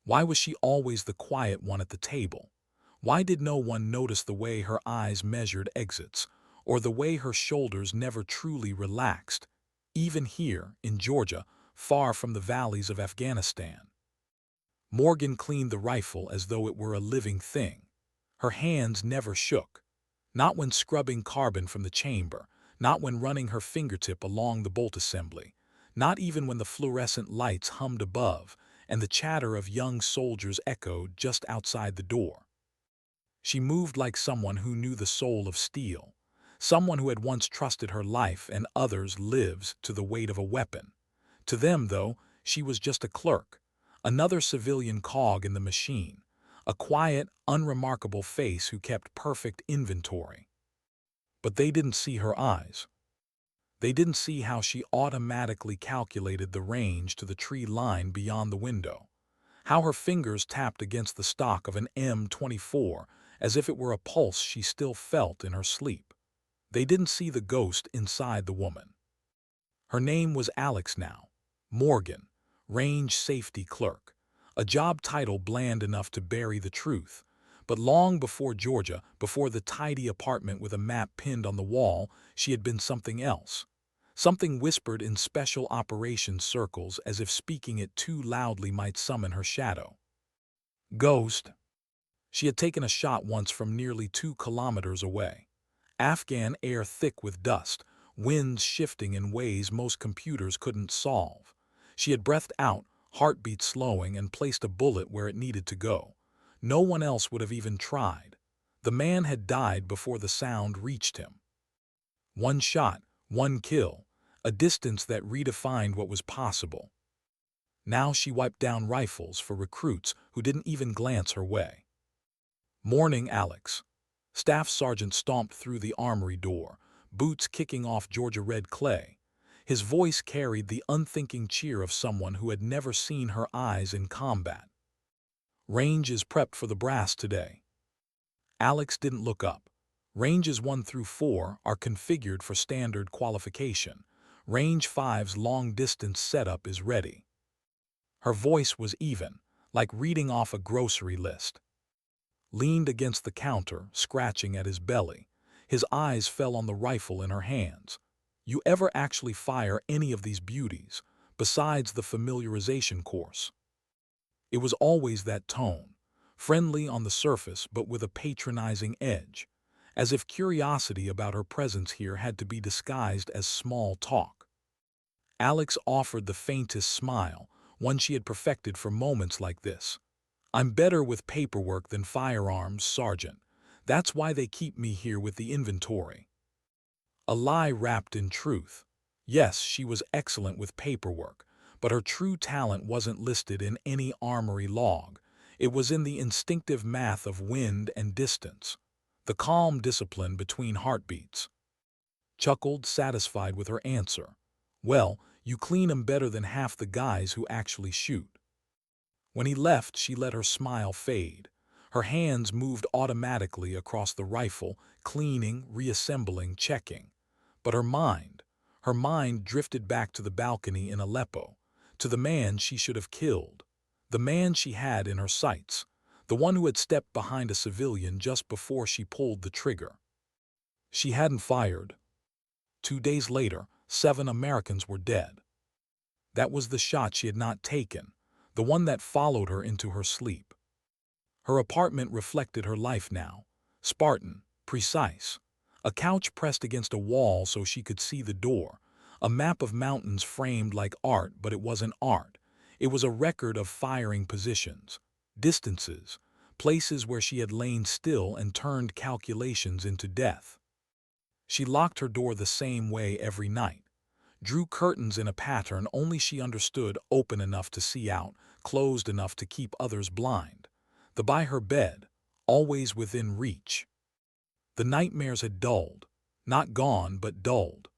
Why was she always the quiet one at the table? Why did no one notice the way her eyes measured exits, or the way her shoulders never truly relaxed, even here, in Georgia, far from the valleys of Afghanistan? Morgan cleaned the rifle as though it were a living thing. Her hands never shook, not when scrubbing carbon from the chamber, not when running her fingertip along the bolt assembly, not even when the fluorescent lights hummed above and the chatter of young soldiers echoed just outside the door. She moved like someone who knew the soul of steel, someone who had once trusted her life and others' lives to the weight of a weapon. To them, though, she was just a clerk, another civilian cog in the machine, a quiet, unremarkable face who kept perfect inventory. But they didn't see her eyes. They didn't see how she automatically calculated the range to the tree line beyond the window, how her fingers tapped against the stock of an M24 as if it were a pulse she still felt in her sleep. They didn't see the ghost inside the woman. Her name was Alex now. Morgan, range safety clerk. A job title bland enough to bury the truth. But long before Georgia, before the tidy apartment with a map pinned on the wall, she had been something else. Something whispered in special operations circles as if speaking it too loudly might summon her shadow. Ghost. She had taken a shot once from nearly 2 kilometers away. Afghan air thick with dust, winds shifting in ways most computers couldn't solve. She had breathed out, heartbeat slowing, and placed a bullet where it needed to go. No one else would have even tried. The man had died before the sound reached him. One shot, one kill, a distance that redefined what was possible. Now she wiped down rifles for recruits who didn't even glance her way. Morning, Alex. Staff Sergeant stomped through the armory door, boots kicking off Georgia red clay. His voice carried the unthinking cheer of someone who had never seen her eyes in combat. Range is prepped for the brass today. Alex didn't look up. Ranges 1 through 4 are configured for standard qualification. Range 5's long-distance setup is ready. Her voice was even, like reading off a grocery list. Leaned against the counter, scratching at his belly. His eyes fell on the rifle in her hands. You ever actually fire any of these beauties, besides the familiarization course? It was always that tone, friendly on the surface but with a patronizing edge, as if curiosity about her presence here had to be disguised as small talk. Alex offered the faintest smile, one she had perfected for moments like this. I'm better with paperwork than firearms, Sergeant. That's why they keep me here with the inventory. A lie wrapped in truth. Yes, she was excellent with paperwork, but her true talent wasn't listed in any armory log. It was in the instinctive math of wind and distance, the calm discipline between heartbeats. Chuckled, satisfied with her answer. Well, you clean 'em better than half the guys who actually shoot. When he left, she let her smile fade. Her hands moved automatically across the rifle, cleaning, reassembling, checking. But her mind drifted back to the balcony in Aleppo, to the man she should have killed, the man she had in her sights, the one who had stepped behind a civilian just before she pulled the trigger. She hadn't fired. 2 days later, 7 Americans were dead. That was the shot she had not taken, the one that followed her into her sleep. Her apartment reflected her life now, Spartan, precise. A couch pressed against a wall so she could see the door, a map of mountains framed like art, but it wasn't art. It was a record of firing positions, distances, places where she had lain still and turned calculations into death. She locked her door the same way every night, drew curtains in a pattern only she understood, open enough to see out, closed enough to keep others blind. By her bed, always within reach. The nightmares had dulled, not gone but dulled.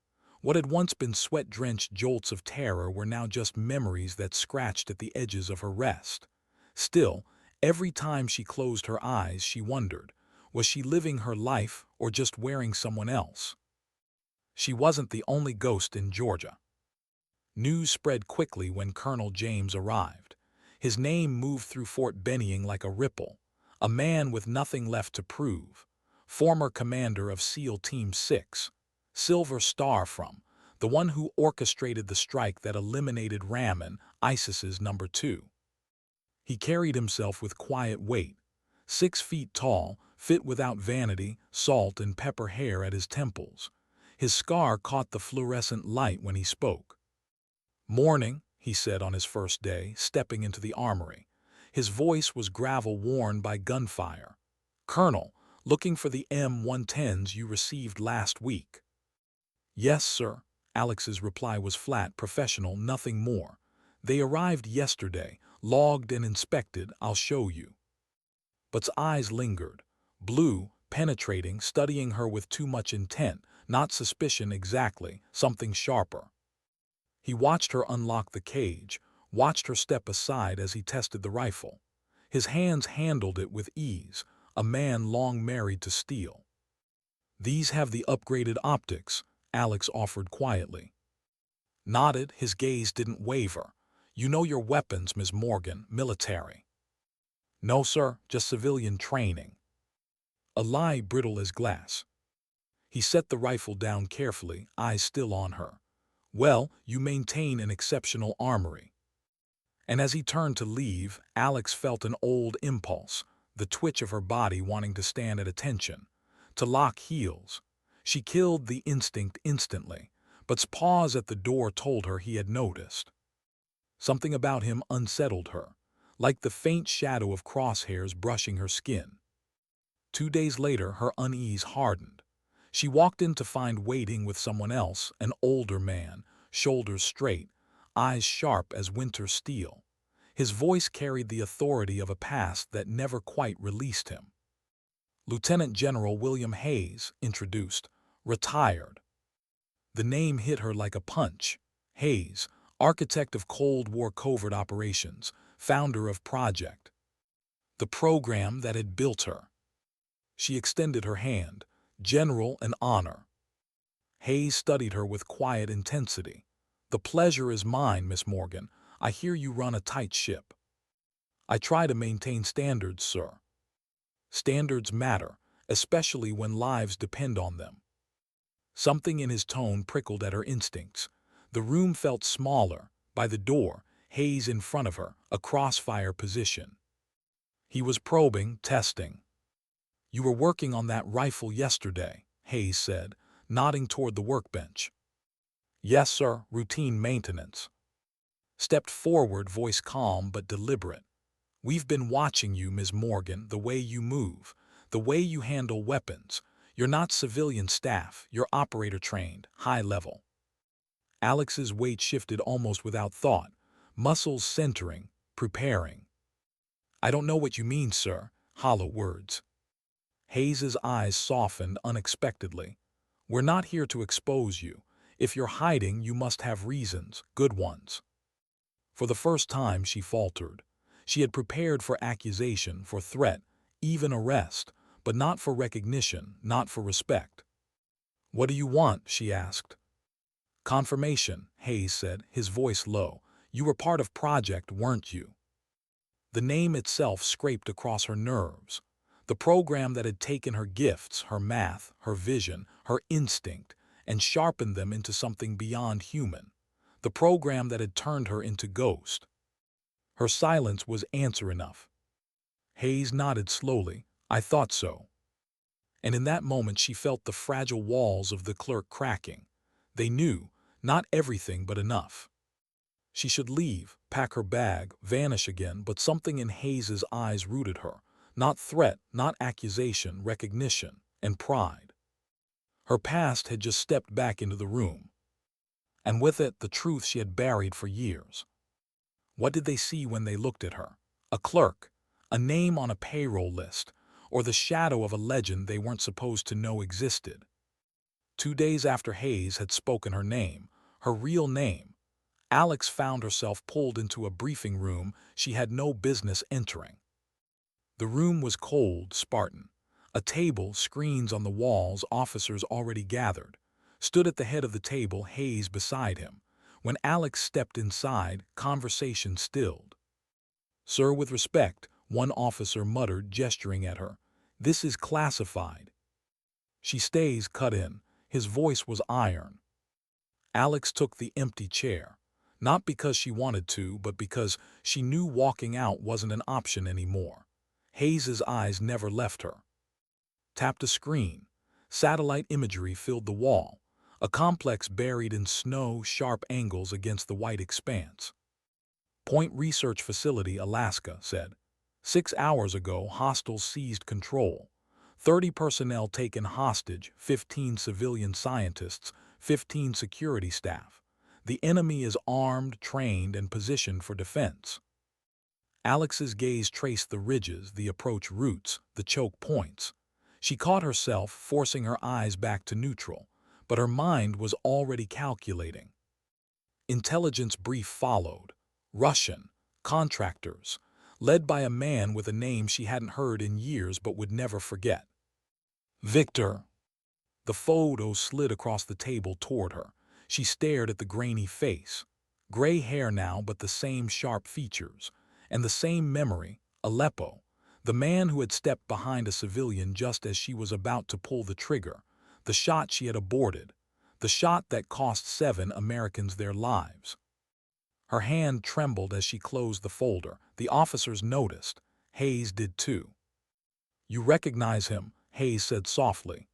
What had once been sweat-drenched jolts of terror were now just memories that scratched at the edges of her rest. Still, every time she closed her eyes, she wondered, was she living her life or just wearing someone else? She wasn't the only ghost in Georgia. News spread quickly when Colonel James arrived. His name moved through Fort Benning like a ripple. A man with nothing left to prove. Former commander of SEAL Team 6. Silver Star from. The one who orchestrated the strike that eliminated Rahman, ISIS's number 2. He carried himself with quiet weight. 6 feet tall, fit without vanity, salt and pepper hair at his temples. His scar caught the fluorescent light when he spoke. "Morning," he said on his first day, stepping into the armory. His voice was gravel worn by gunfire. "Colonel, looking for the M110s you received last week." "Yes, sir." Alex's reply was flat, professional, nothing more. "They arrived yesterday, logged and inspected. I'll show you." But's eyes lingered. Blue, penetrating, studying her with too much intent, not suspicion exactly, something sharper. He watched her unlock the cage, watched her step aside as he tested the rifle. His hands handled it with ease, a man long married to steel. "These have the upgraded optics," Alex offered quietly. Nodded, his gaze didn't waver. "You know your weapons, Ms. Morgan, military." "No, sir, just civilian training." A lie brittle as glass. He set the rifle down carefully, eyes still on her. "Well, you maintain an exceptional armory." And as he turned to leave, Alex felt an old impulse, the twitch of her body wanting to stand at attention, to lock heels. She killed the instinct instantly, but's pause at the door told her he had noticed. Something about him unsettled her, like the faint shadow of crosshairs brushing her skin. 2 days later, her unease hardened. She walked in to find waiting with someone else, an older man, shoulders straight, eyes sharp as winter steel. His voice carried the authority of a past that never quite released him. "Lieutenant General William Hayes," introduced, "retired." The name hit her like a punch. Hayes, architect of Cold War covert operations, founder of Project. The program that had built her. She extended her hand. "General, an honor." Hayes studied her with quiet intensity. "The pleasure is mine, Miss Morgan. I hear you run a tight ship." "I try to maintain standards, sir." "Standards matter, especially when lives depend on them." Something in his tone prickled at her instincts. The room felt smaller. By the door, Hayes in front of her, a crossfire position. He was probing, testing. "You were working on that rifle yesterday," Hayes said, nodding toward the workbench. "Yes, sir, routine maintenance." Stepped forward, voice calm but deliberate. "We've been watching you, Ms. Morgan, the way you move, the way you handle weapons. You're not civilian staff, you're operator trained, high level." Alex's weight shifted almost without thought, muscles centering, preparing. "I don't know what you mean, sir," hollow words. Hayes's eyes softened unexpectedly. "We're not here to expose you. If you're hiding, you must have reasons, good ones." For the first time, she faltered. She had prepared for accusation, for threat, even arrest, but not for recognition, not for respect. "What do you want?" she asked. "Confirmation," Hayes said, his voice low. "You were part of Project, weren't you?" The name itself scraped across her nerves. The program that had taken her gifts, her math, her vision, her instinct, and sharpened them into something beyond human. The program that had turned her into ghost. Her silence was answer enough. Hayes nodded slowly. "I thought so." And in that moment she felt the fragile walls of the clerk cracking. They knew, not everything but enough. She should leave, pack her bag, vanish again, but something in Hayes's eyes rooted her. Not threat, not accusation, recognition, and pride. Her past had just stepped back into the room. And with it, the truth she had buried for years. What did they see when they looked at her? A clerk, a name on a payroll list, or the shadow of a legend they weren't supposed to know existed? 2 days after Hayes had spoken her name, her real name, Alex found herself pulled into a briefing room she had no business entering. The room was cold, Spartan. A table, screens on the walls, officers already gathered. Stood at the head of the table, Hayes beside him. When Alex stepped inside, conversation stilled. "Sir, with respect," one officer muttered, gesturing at her. "This is classified." "She stays," cut in. His voice was iron. Alex took the empty chair, not because she wanted to, but because she knew walking out wasn't an option anymore. Hayes's eyes never left her. Tapped a screen. Satellite imagery filled the wall, a complex buried in snow, sharp angles against the white expanse. "Point Research Facility, Alaska," said. "6 hours ago, hostiles seized control. 30 personnel taken hostage, 15 civilian scientists, 15 security staff. The enemy is armed, trained, and positioned for defense." Alex's gaze traced the ridges, the approach routes, the choke points. She caught herself forcing her eyes back to neutral, but her mind was already calculating. Intelligence brief followed. Russian, contractors, led by a man with a name she hadn't heard in years but would never forget. Victor. The photo slid across the table toward her. She stared at the grainy face. Gray hair now, but the same sharp features. And the same memory, Aleppo. The man who had stepped behind a civilian just as she was about to pull the trigger. The shot she had aborted. The shot that cost 7 Americans their lives. Her hand trembled as she closed the folder. The officers noticed. Hayes did too. "You recognize him," Hayes said softly.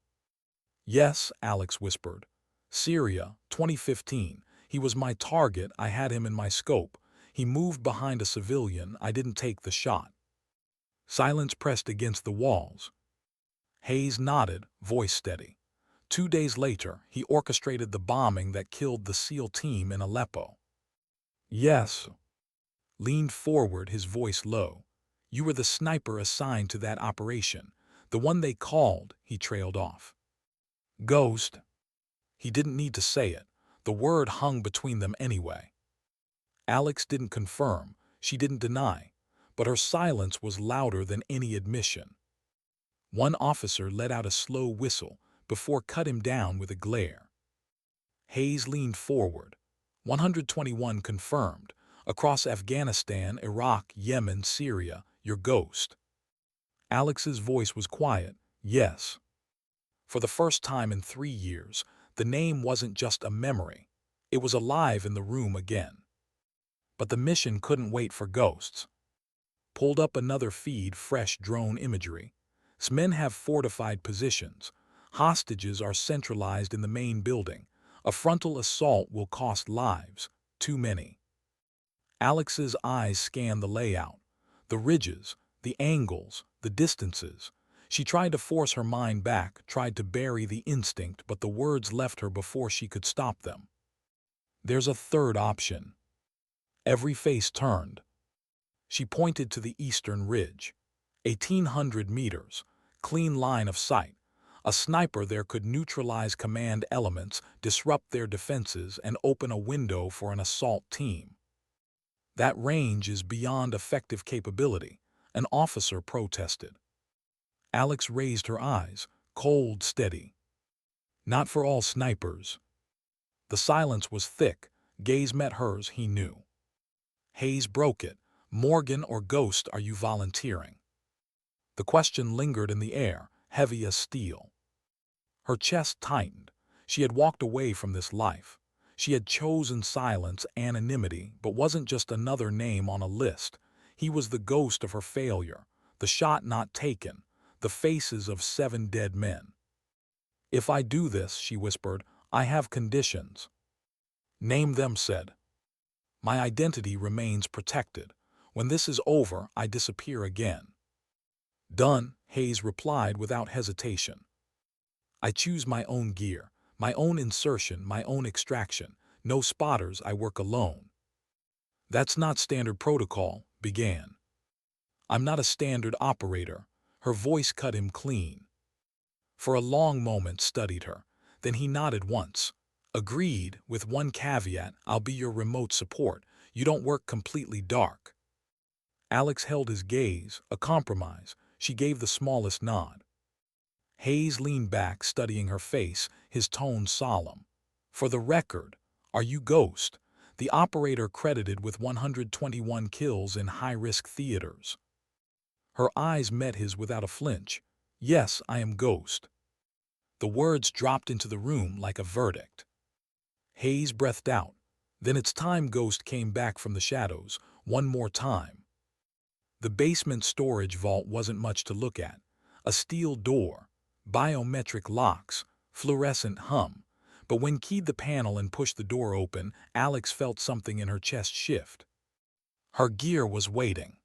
"Yes," Alex whispered. "Syria, 2015. He was my target. I had him in my scope. He moved behind a civilian. I didn't take the shot." Silence pressed against the walls. Hayes nodded, voice steady. 2 days later, he orchestrated the bombing that killed the SEAL team in Aleppo. "Yes." Leaned forward, his voice low. "You were the sniper assigned to that operation. The one they called," he trailed off. "Ghost." He didn't need to say it. The word hung between them anyway. Alex didn't confirm. She didn't deny. But her silence was louder than any admission. One officer let out a slow whistle before cut him down with a glare. Hayes leaned forward. 121 confirmed. Across Afghanistan, Iraq, Yemen, Syria, your ghost. Alex's voice was quiet. Yes. For the first time in 3 years, the name wasn't just a memory. It was alive in the room again. But the mission couldn't wait for ghosts. Pulled up another feed, fresh drone imagery. Men have fortified positions. Hostages are centralized in the main building. A frontal assault will cost lives. Too many. Alex's eyes scanned the layout. The ridges, the angles, the distances. She tried to force her mind back, tried to bury the instinct, but the words left her before she could stop them. "There's a third option." Every face turned. She pointed to the eastern ridge. 1,800 meters. Clean line of sight. A sniper there could neutralize command elements, disrupt their defenses, and open a window for an assault team. "That range is beyond effective capability," an officer protested. Alex raised her eyes, cold, steady. "Not for all snipers." The silence was thick. Gaze met hers, he knew. Hayes broke it. "Morgan or Ghost, are you volunteering?" The question lingered in the air, heavy as steel. Her chest tightened. She had walked away from this life. She had chosen silence, anonymity, but wasn't just another name on a list. He was the ghost of her failure, the shot not taken, the faces of 7 dead men. "If I do this," she whispered, "I have conditions." "Name them," said. "My identity remains protected. When this is over, I disappear again." "Done," Hayes replied without hesitation. "I choose my own gear, my own insertion, my own extraction. No spotters, I work alone." "That's not standard protocol," began. "I'm not a standard operator." Her voice cut him clean. For a long moment studied her. Then he nodded once. "Agreed, with one caveat, I'll be your remote support. You don't work completely dark." Alex held his gaze, a compromise. She gave the smallest nod. Hayes leaned back, studying her face, his tone solemn. "For the record, are you Ghost? the operator credited with 121 kills in high-risk theaters. Her eyes met his without a flinch. "Yes, I am Ghost." The words dropped into the room like a verdict. Hayes breathed out. "Then it's time." Ghost came back from the shadows, one more time. The basement storage vault wasn't much to look at. A steel door, biometric locks, fluorescent hum. But when keyed the panel and pushed the door open, Alex felt something in her chest shift. Her gear was waiting.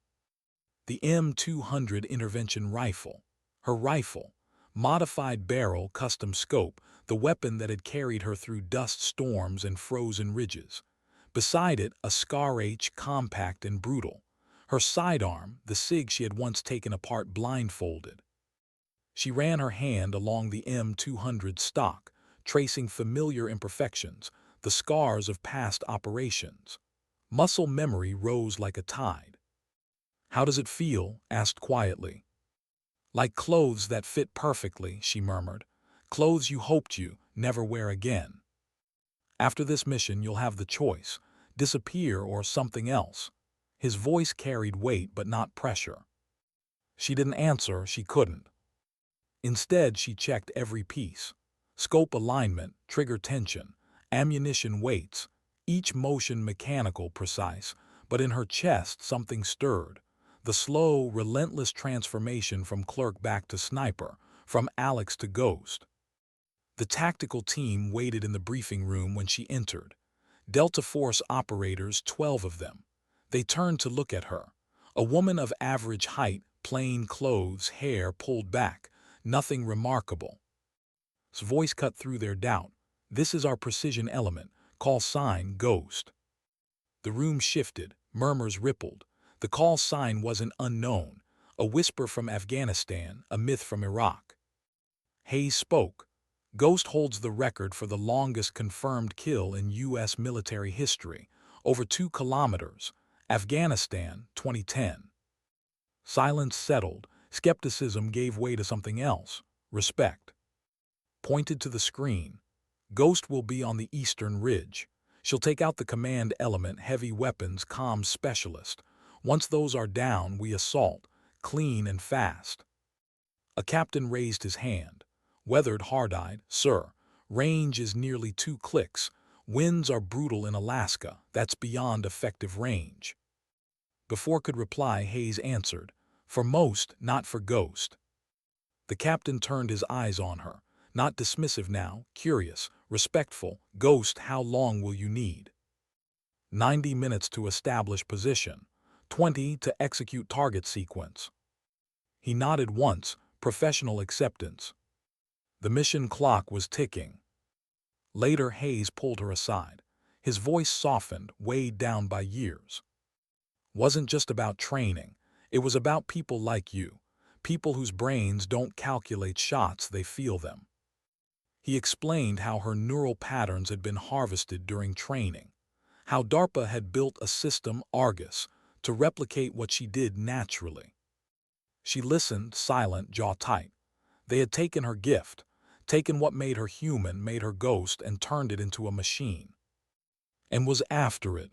The M200 intervention rifle. Her rifle. Modified barrel, custom scope, the weapon that had carried her through dust storms and frozen ridges. Beside it, a Scar H, compact and brutal. Her sidearm, the SIG she had once taken apart blindfolded. She ran her hand along the M200 stock, tracing familiar imperfections, the scars of past operations. Muscle memory rose like a tide. "How does it feel?" asked quietly. "Like clothes that fit perfectly," she murmured. "Clothes you hoped you never wear again. After this mission you'll have the choice, disappear or something else." His voice carried weight but not pressure. She didn't answer, she couldn't. Instead, she checked every piece. Scope alignment, trigger tension, ammunition weights, each motion mechanical, precise, but in her chest something stirred. The slow, relentless transformation from clerk back to sniper, from Alex to Ghost. The tactical team waited in the briefing room when she entered. Delta Force operators, 12 of them. They turned to look at her. A woman of average height, plain clothes, hair pulled back, nothing remarkable. His voice cut through their doubt. "This is our precision element. Call sign Ghost." The room shifted, murmurs rippled. The call sign wasn't unknown. A whisper from Afghanistan, a myth from Iraq. Hayes spoke. "Ghost holds the record for the longest confirmed kill in U.S. military history, over 2 kilometers. Afghanistan, 2010. Silence settled. Skepticism gave way to something else. Respect. Pointed to the screen. "Ghost will be on the eastern ridge. She'll take out the command element, heavy weapons, comms specialist. Once those are down, we assault, clean and fast." A captain raised his hand. Weathered, hard-eyed. "Sir, range is nearly 2 clicks. Winds are brutal in Alaska. That's beyond effective range." Before could reply, Hayes answered, "For most, not for Ghost." The captain turned his eyes on her. Not dismissive now, curious, respectful. "Ghost, how long will you need?" 90 minutes to establish position. 20 to execute target sequence. He nodded once, professional acceptance. The mission clock was ticking. Later, Hayes pulled her aside. His voice softened, weighed down by years. "Wasn't just about training. It was about people like you. People whose brains don't calculate shots, they feel them." He explained how her neural patterns had been harvested during training. How DARPA had built a system, Argus, to replicate what she did naturally. She listened, silent, jaw tight. They had taken her gift, taken what made her human, made her Ghost, and turned it into a machine. And was after it.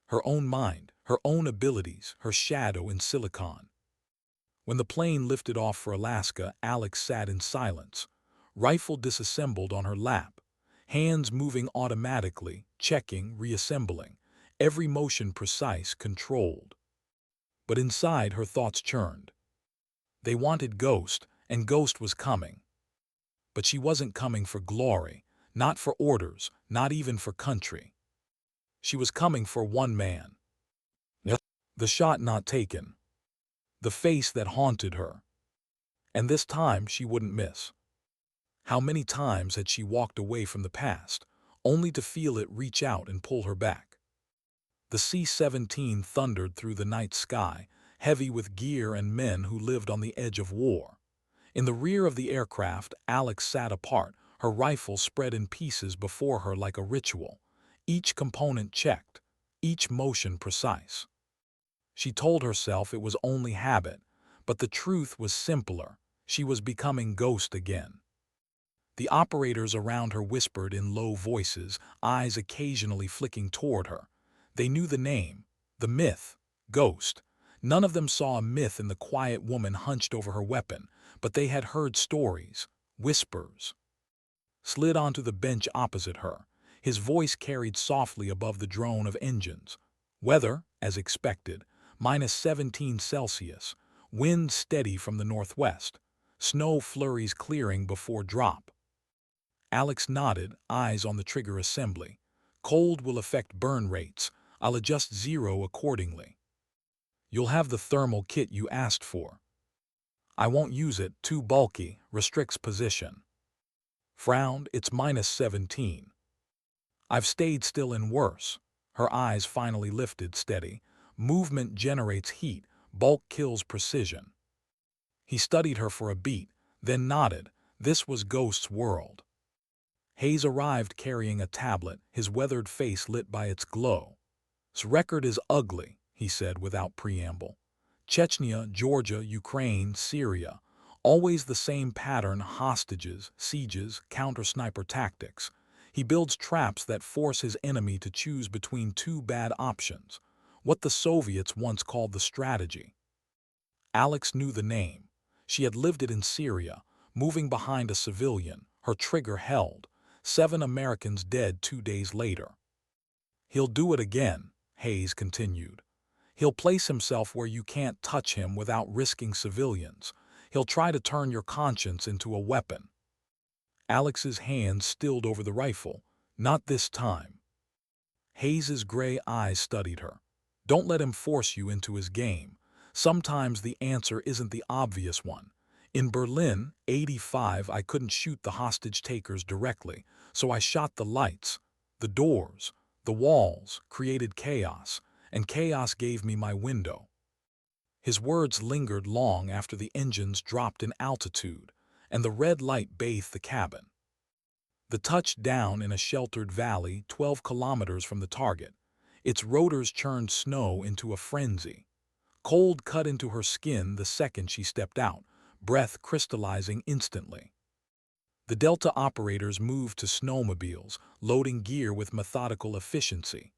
Her own mind, her own abilities, her shadow in silicon. When the plane lifted off for Alaska, Alex sat in silence, rifle disassembled on her lap, hands moving automatically, checking, reassembling, every motion precise, controlled. But inside, her thoughts churned. They wanted Ghost, and Ghost was coming. But she wasn't coming for glory, not for orders, not even for country. She was coming for one man. Yep. The shot not taken. The face that haunted her. And this time she wouldn't miss. How many times had she walked away from the past, only to feel it reach out and pull her back? The C-17 thundered through the night sky, heavy with gear and men who lived on the edge of war. In the rear of the aircraft, Alex sat apart, her rifle spread in pieces before her like a ritual, each component checked, each motion precise. She told herself it was only habit, but the truth was simpler. She was becoming Ghost again. The operators around her whispered in low voices, eyes occasionally flicking toward her. They knew the name, the myth, Ghost. None of them saw a myth in the quiet woman hunched over her weapon, but they had heard stories, whispers. Slid onto the bench opposite her. His voice carried softly above the drone of engines. Weather, as expected, -17 Celsius. Wind steady from the northwest. Snow flurries clearing before drop. Alex nodded, eyes on the trigger assembly. Cold will affect burn rates. I'll adjust zero accordingly. You'll have the thermal kit you asked for. I won't use it, too bulky, restricts position. Frowned, it's -17. I've stayed still in worse. Her eyes finally lifted, steady. Movement generates heat, bulk kills precision. He studied her for a beat, then nodded. This was Ghost's world. Hayes arrived carrying a tablet, his weathered face lit by its glow. "This record is ugly," he said without preamble. "Chechnya, Georgia, Ukraine, Syria. Always the same pattern: hostages, sieges, counter-sniper tactics. He builds traps that force his enemy to choose between two bad options. What the Soviets once called the strategy." Alex knew the name. She had lived it in Syria, moving behind a civilian, her trigger held. 7 Americans dead 2 days later. "He'll do it again," Hayes continued. "He'll place himself where you can't touch him without risking civilians. He'll try to turn your conscience into a weapon." Alex's hands stilled over the rifle. "Not this time." Hayes's gray eyes studied her. "Don't let him force you into his game. Sometimes the answer isn't the obvious one. In Berlin, '85, I couldn't shoot the hostage-takers directly, so I shot the lights, the doors, the walls, created chaos, and chaos gave me my window." His words lingered long after the engines dropped in altitude, and the red light bathed the cabin. The touched down in a sheltered valley 12 kilometers from the target. Its rotors churned snow into a frenzy. Cold cut into her skin the second she stepped out, breath crystallizing instantly. The Delta operators moved to snowmobiles, loading gear with methodical efficiency.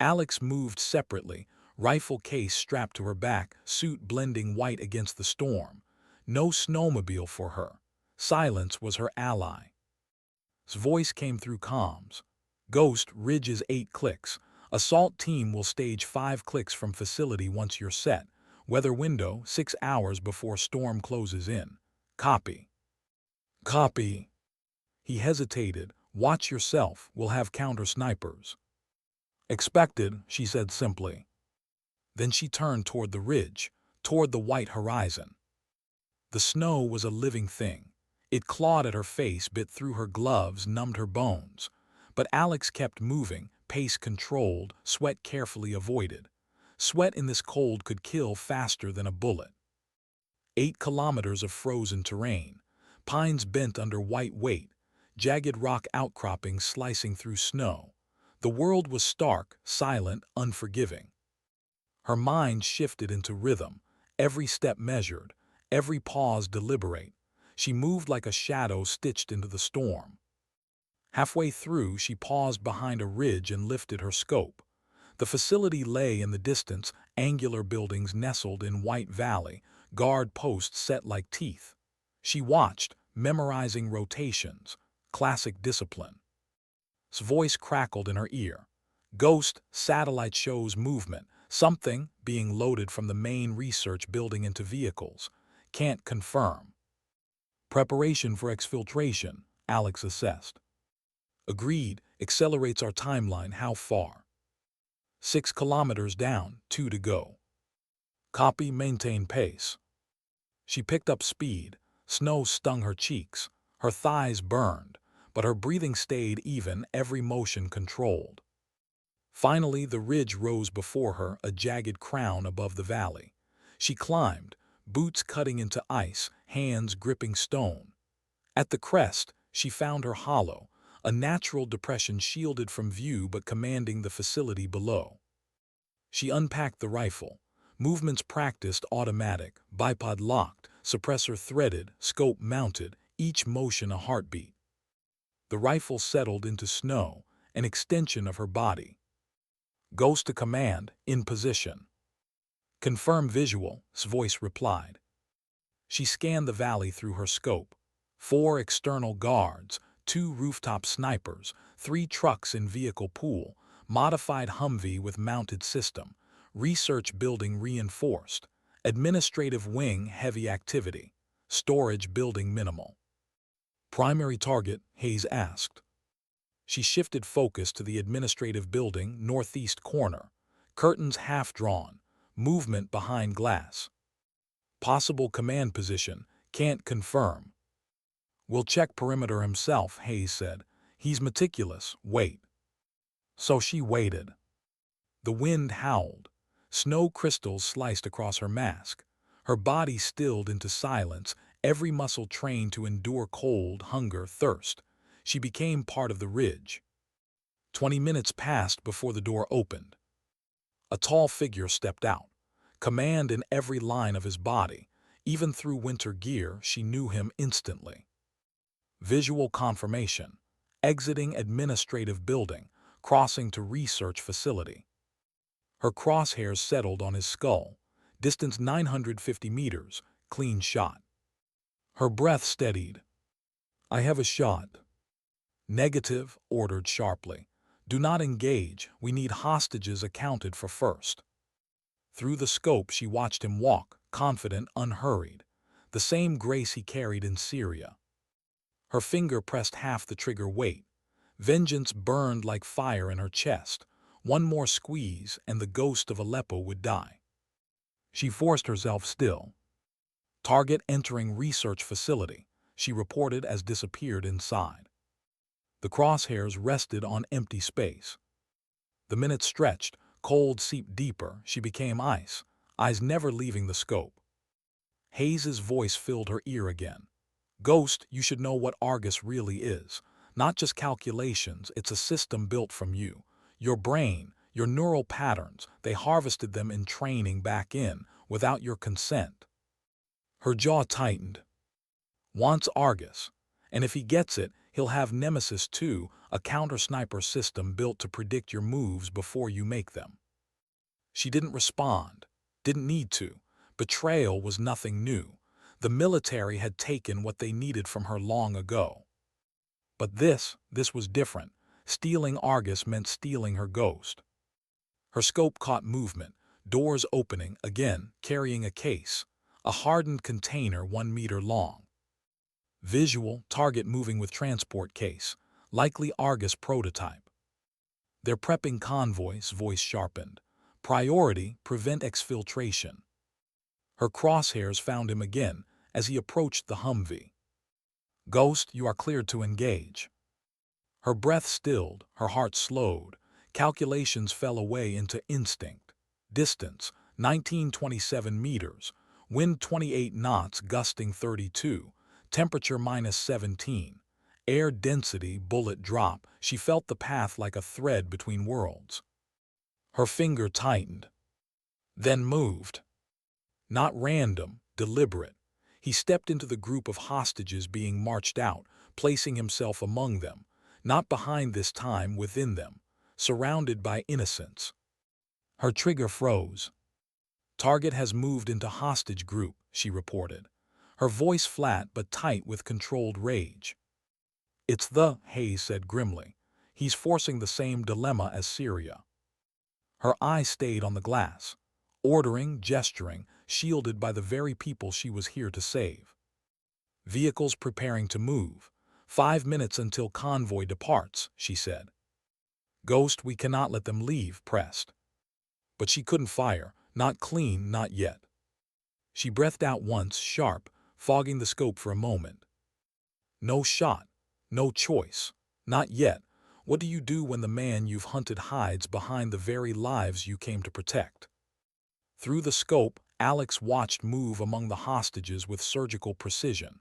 Alex moved separately, rifle case strapped to her back, suit blending white against the storm. No snowmobile for her. Silence was her ally. His voice came through comms. "Ghost, ridge is 8 clicks. Assault team will stage 5 clicks from facility once you're set. Weather window, 6 hours before storm closes in. Copy." "Copy." He hesitated. "Watch yourself. We'll have counter-snipers." "Expected," she said simply. Then she turned toward the ridge, toward the white horizon. The snow was a living thing. It clawed at her face, bit through her gloves, numbed her bones. But Alex kept moving, pace controlled, sweat carefully avoided. Sweat in this cold could kill faster than a bullet. 8 kilometers of frozen terrain. Pines bent under white weight. Jagged rock outcroppings slicing through snow. The world was stark, silent, unforgiving. Her mind shifted into rhythm, every step measured, every pause deliberate. She moved like a shadow stitched into the storm. Halfway through, she paused behind a ridge and lifted her scope. The facility lay in the distance, angular buildings nestled in white valley, guard posts set like teeth. She watched, memorizing rotations, classic discipline. His voice crackled in her ear. "Ghost, satellite shows movement, something being loaded from the main research building into vehicles. Can't confirm." "Preparation for exfiltration," Alex assessed. "Agreed, accelerates our timeline. How far?" 6 kilometers down, 2 to go." "Copy, maintain pace." She picked up speed. Snow stung her cheeks. Her thighs burned, but her breathing stayed even, every motion controlled. Finally, the ridge rose before her, a jagged crown above the valley. She climbed, boots cutting into ice, hands gripping stone. At the crest, she found her hollow, a natural depression shielded from view but commanding the facility below. She unpacked the rifle. Movements practiced, automatic, bipod locked, suppressor threaded, scope mounted, each motion a heartbeat. The rifle settled into snow, an extension of her body. Ghost to command, in position. Confirm visual, voice replied. She scanned the valley through her scope. 4 external guards, 2 rooftop snipers, 3 trucks in vehicle pool, modified Humvee with mounted system, research building reinforced, administrative wing heavy activity, storage building minimal. Primary target, Hayes asked. She shifted focus to the administrative building northeast corner, curtains half drawn, movement behind glass. Possible command position, can't confirm. We'll check perimeter himself, Hayes said. He's meticulous, wait. So she waited. The wind howled. Snow crystals sliced across her mask. Her body stilled into silence, every muscle trained to endure cold, hunger, thirst. She became part of the ridge. 20 minutes passed before the door opened. A tall figure stepped out, command in every line of his body. Even through winter gear, she knew him instantly. Visual confirmation. Exiting administrative building, crossing to research facility. Her crosshairs settled on his skull. Distance 950 meters, clean shot. Her breath steadied. I have a shot. Negative, ordered sharply. Do not engage, we need hostages accounted for first. Through the scope she watched him walk, confident, unhurried. The same grace he carried in Syria. Her finger pressed half the trigger weight. Vengeance burned like fire in her chest. One more squeeze and the ghost of Aleppo would die. She forced herself still. Target entering research facility, she reported as disappeared inside. The crosshairs rested on empty space. The minutes stretched, cold seeped deeper, she became ice, eyes never leaving the scope. Hayes's voice filled her ear again. Ghost, you should know what Argus really is. Not just calculations, it's a system built from you. Your brain, your neural patterns, they harvested them in training back in, without your consent. Her jaw tightened. Wants Argus. And if he gets it, he'll have Nemesis too, a counter-sniper system built to predict your moves before you make them. She didn't respond. Didn't need to. Betrayal was nothing new. The military had taken what they needed from her long ago. But this was different. Stealing Argus meant stealing her ghost. Her scope caught movement, doors opening again, carrying a case, a hardened container 1 meter long. Visual, target moving with transport case, likely Argus prototype. They're prepping convoys, voice sharpened. Priority, prevent exfiltration. Her crosshairs found him again as he approached the Humvee. Ghost, you are cleared to engage. Her breath stilled, her heart slowed. Calculations fell away into instinct. Distance, 1927 meters. Wind 28 knots, gusting 32. Temperature -17. Air density, bullet drop. She felt the path like a thread between worlds. Her finger tightened. Then moved. Not random, deliberate. He stepped into the group of hostages being marched out, placing himself among them, not behind this time, within them, surrounded by innocents. Her trigger froze. Target has moved into hostage group, she reported, her voice flat but tight with controlled rage. It's Hayes said grimly. He's forcing the same dilemma as Syria. Her eye stayed on the glass, ordering, gesturing, shielded by the very people she was here to save. Vehicles preparing to move. 5 minutes until convoy departs, she said. Ghost, we cannot let them leave, pressed. But she couldn't fire, not clean, not yet. She breathed out once, sharp, fogging the scope for a moment. No shot, no choice, not yet. What do you do when the man you've hunted hides behind the very lives you came to protect? Through the scope, Alex watched move among the hostages with surgical precision.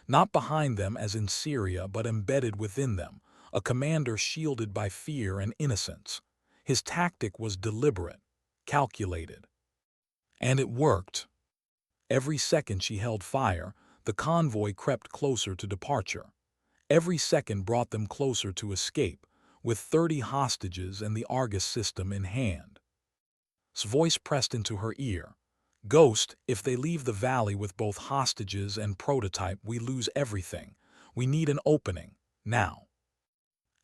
Not behind them as in Syria, but embedded within them, a commander shielded by fear and innocence. His tactic was deliberate, calculated. And it worked. Every second she held fire, the convoy crept closer to departure. Every second brought them closer to escape, with 30 hostages and the Argus system in hand. His voice pressed into her ear. "Ghost, if they leave the valley with both hostages and prototype, we lose everything. We need an opening, now."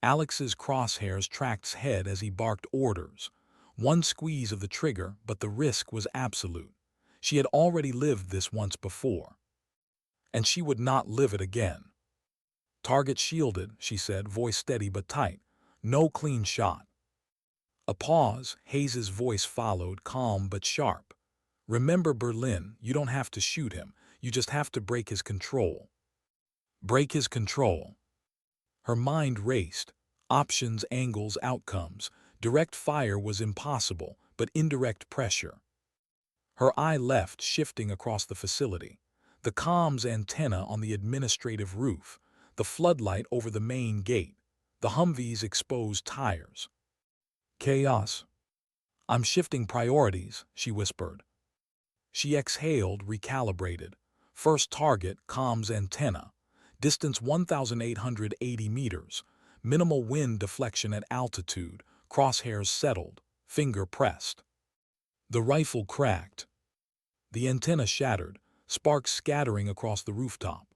Alex's crosshairs tracked his head as he barked orders. One squeeze of the trigger, but the risk was absolute. She had already lived this once before, and she would not live it again. "Target shielded," she said, voice steady but tight. "No clean shot." A pause. Hayes's voice followed, calm but sharp. "Remember Berlin, you don't have to shoot him. You just have to break his control." Break his control. Her mind raced. Options, angles, outcomes. Direct fire was impossible, but indirect pressure. Her eye left, shifting across the facility. The comms antenna on the administrative roof, the floodlight over the main gate, the Humvee's exposed tires. Chaos. "I'm shifting priorities," she whispered. She exhaled, recalibrated. First target, comms antenna. Distance 1,880 meters. Minimal wind deflection at altitude. Crosshairs settled. Finger pressed. The rifle cracked. The antenna shattered, sparks scattering across the rooftop.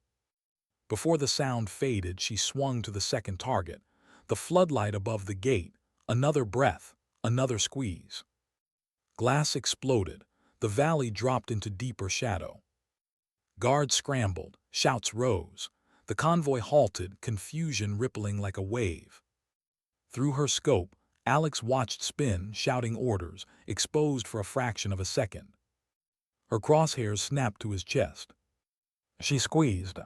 Before the sound faded, she swung to the second target. The floodlight above the gate. Another breath. Another squeeze. Glass exploded. The valley dropped into deeper shadow. Guards scrambled. Shouts rose. The convoy halted, confusion rippling like a wave. Through her scope, Alex watched spin, shouting orders, exposed for a fraction of a second. Her crosshairs snapped to his chest. She squeezed.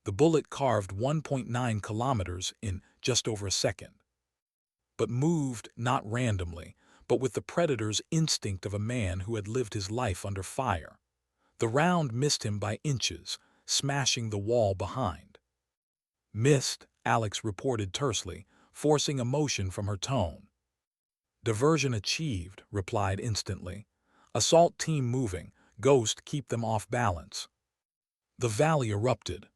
The bullet carved 1.9 kilometers in just over a second. But moved not randomly, but with the predator's instinct of a man who had lived his life under fire. The round missed him by inches, smashing the wall behind. "Missed," Alex reported tersely, forcing emotion from her tone. "Diversion achieved," replied instantly. "Assault team moving. Ghost, keep them off balance." The valley erupted.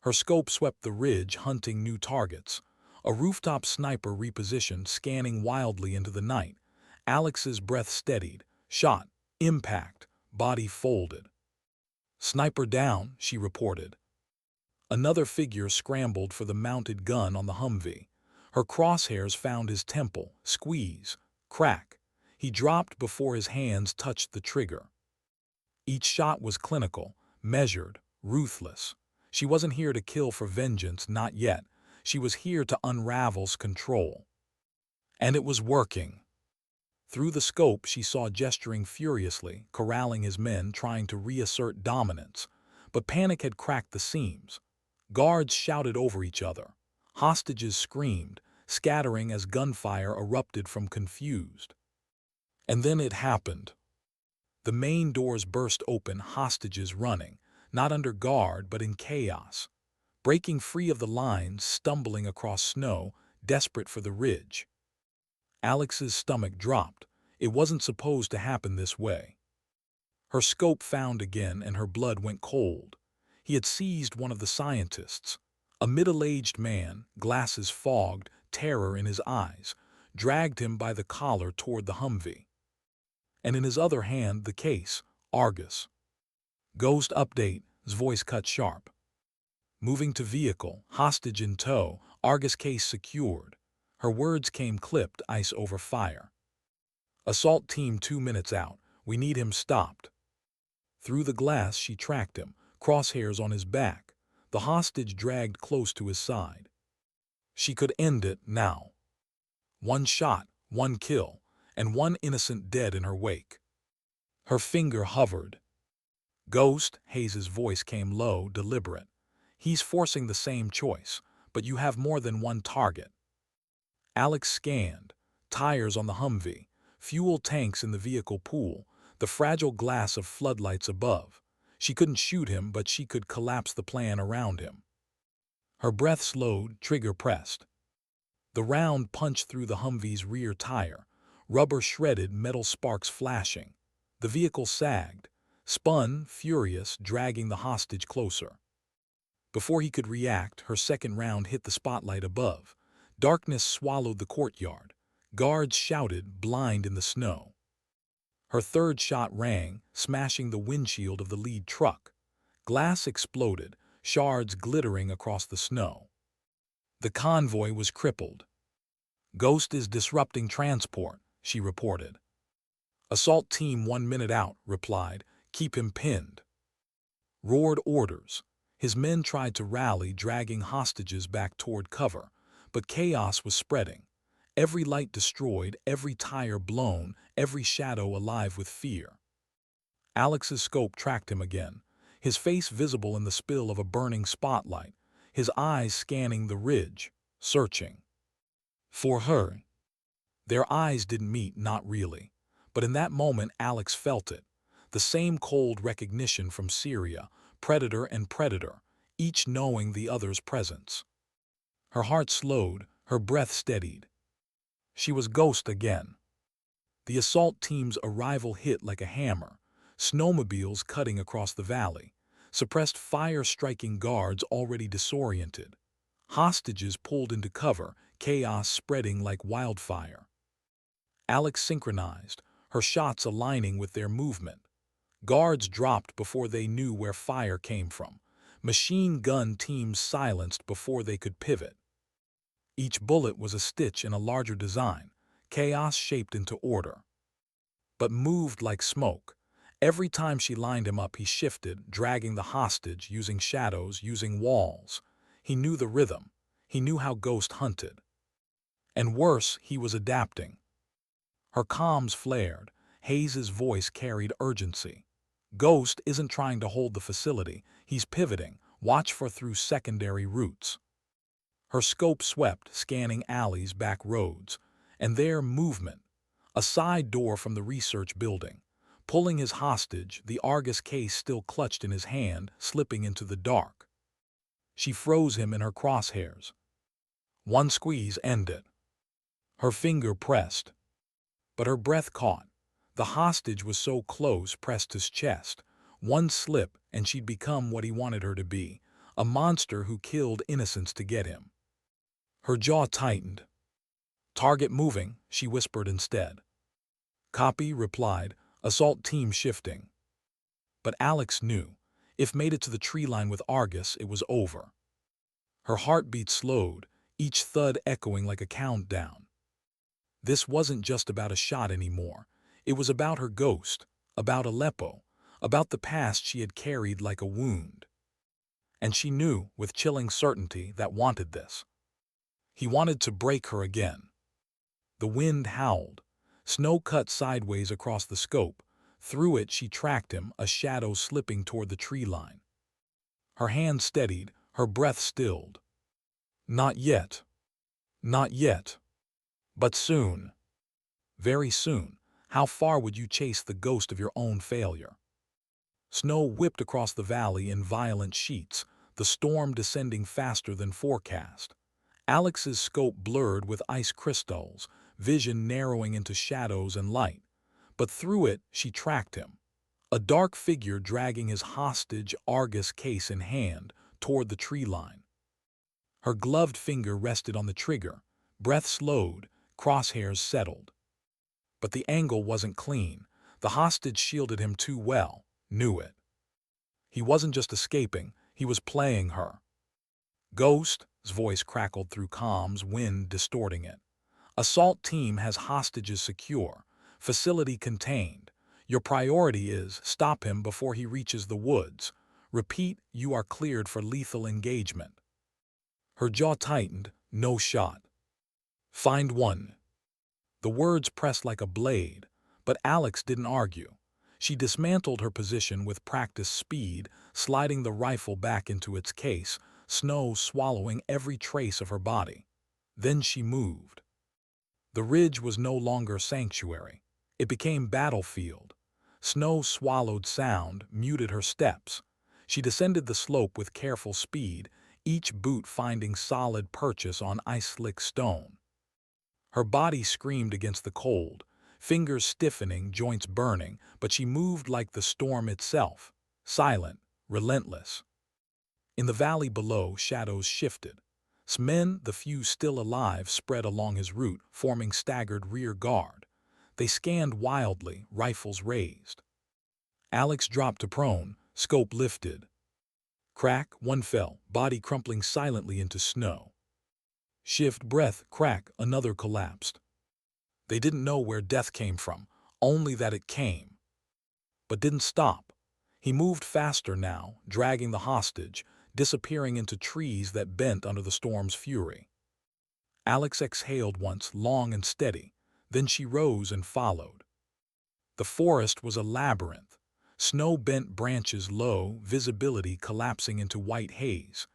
Her scope swept the ridge, hunting new targets. A rooftop sniper repositioned, scanning wildly into the night. Alex's breath steadied. Shot. Impact. Body folded. "Sniper down," she reported. Another figure scrambled for the mounted gun on the Humvee. Her crosshairs found his temple. Squeeze. Crack. He dropped before his hands touched the trigger. Each shot was clinical, measured, ruthless. She wasn't here to kill for vengeance, not yet. She was here to unravel's control. And it was working. Through the scope, she saw gesturing furiously, corralling his men, trying to reassert dominance. But panic had cracked the seams. Guards shouted over each other. Hostages screamed, scattering as gunfire erupted from confused. And then it happened. The main doors burst open, hostages running, not under guard but in chaos. Breaking free of the lines, stumbling across snow, desperate for the ridge. Alex's stomach dropped. It wasn't supposed to happen this way. Her scope found again and her blood went cold. He had seized one of the scientists. A middle-aged man, glasses fogged, terror in his eyes, dragged him by the collar toward the Humvee. And in his other hand the case, Argus. "Ghost update," his voice cut sharp. "Moving to vehicle, hostage in tow, Argus case secured." Her words came clipped, ice over fire. "Assault team 2 minutes out. We need him stopped." Through the glass she tracked him, crosshairs on his back, the hostage dragged close to his side. She could end it now. One shot, one kill, and one innocent dead in her wake. Her finger hovered. "Ghost," Hayes's voice came low, deliberate. "He's forcing the same choice, but you have more than one target." Alex scanned. Tires on the Humvee, fuel tanks in the vehicle pool, the fragile glass of floodlights above. She couldn't shoot him, but she could collapse the plan around him. Her breath slowed, trigger pressed. The round punched through the Humvee's rear tire, rubber shredded, metal sparks flashing. The vehicle sagged, spun, furious, dragging the hostage closer. Before he could react, her second round hit the spotlight above. Darkness swallowed the courtyard. Guards shouted, blind in the snow. Her third shot rang, smashing the windshield of the lead truck. Glass exploded, shards glittering across the snow. The convoy was crippled. "Ghost is disrupting transport," she reported. "Assault team 1 minute out," replied. "Keep him pinned." Roared orders. His men tried to rally, dragging hostages back toward cover, but chaos was spreading. Every light destroyed, every tire blown, every shadow alive with fear. Alex's scope tracked him again, his face visible in the spill of a burning spotlight, his eyes scanning the ridge, searching. For her. Their eyes didn't meet, not really. But in that moment Alex felt it. The same cold recognition from Syria, predator and predator, each knowing the other's presence. Her heart slowed, her breath steadied. She was Ghost again. The assault team's arrival hit like a hammer, snowmobiles cutting across the valley, suppressed fire striking guards already disoriented, hostages pulled into cover, chaos spreading like wildfire. Alex synchronized, her shots aligning with their movement. Guards dropped before they knew where fire came from. Machine gun teams silenced before they could pivot. Each bullet was a stitch in a larger design, chaos shaped into order. But moved like smoke. Every time she lined him up, he shifted, dragging the hostage, using shadows, using walls. He knew the rhythm. He knew how Ghost hunted. And worse, he was adapting. Her comms flared. Hayes's voice carried urgency. "Ghost isn't trying to hold the facility. He's pivoting. Watch for through secondary routes." Her scope swept, scanning alleys, back roads. And there, movement. A side door from the research building. Pulling his hostage, the Argus case still clutched in his hand, slipping into the dark. She froze him in her crosshairs. One squeeze ended. Her finger pressed. But her breath caught. The hostage was so close, pressed his chest. One slip, and she'd become what he wanted her to be, a monster who killed innocents to get him. Her jaw tightened. "Target moving," she whispered instead. "Copy," replied, assault team shifting. But Alex knew. If made it to the tree line with Argus, it was over. Her heartbeat slowed, each thud echoing like a countdown. This wasn't just about a shot anymore. It was about her Ghost, about Aleppo, about the past she had carried like a wound. And she knew, with chilling certainty, that wanted this. He wanted to break her again. The wind howled. Snow cut sideways across the scope. Through it she tracked him, a shadow slipping toward the tree line. Her hand steadied, her breath stilled. Not yet. Not yet. But soon. Very soon. How far would you chase the ghost of your own failure? Snow whipped across the valley in violent sheets, the storm descending faster than forecast. Alex's scope blurred with ice crystals, vision narrowing into shadows and light. But through it, she tracked him. A dark figure dragging his hostage Argus case in hand toward the tree line. Her gloved finger rested on the trigger, breath slowed, crosshairs settled. But the angle wasn't clean. The hostage shielded him too well, knew it. He wasn't just escaping, he was playing her. "Ghost's" voice crackled through comms, wind distorting it. "Assault team has hostages secure, facility contained. Your priority is stop him before he reaches the woods. Repeat, you are cleared for lethal engagement." Her jaw tightened, no shot. "Find one." The words pressed like a blade, but Alex didn't argue. She dismantled her position with practiced speed, sliding the rifle back into its case, snow swallowing every trace of her body. Then she moved. The ridge was no longer sanctuary. It became battlefield. Snow swallowed sound, muted her steps. She descended the slope with careful speed, each boot finding solid purchase on ice-slick stone. Her body screamed against the cold, fingers stiffening, joints burning, but she moved like the storm itself, silent, relentless. In the valley below, shadows shifted. Men, the few still alive, spread along his route, forming staggered rear guard. They scanned wildly, rifles raised. Alex dropped to prone, scope lifted. Crack, one fell, body crumpling silently into snow. Shift, breath, crack, another collapsed. They didn't know where death came from, only that it came. But didn't stop. He moved faster now, dragging the hostage, disappearing into trees that bent under the storm's fury. Alex exhaled once, long and steady. Then she rose and followed. The forest was a labyrinth. Snow-bent branches low, visibility collapsing into white haze.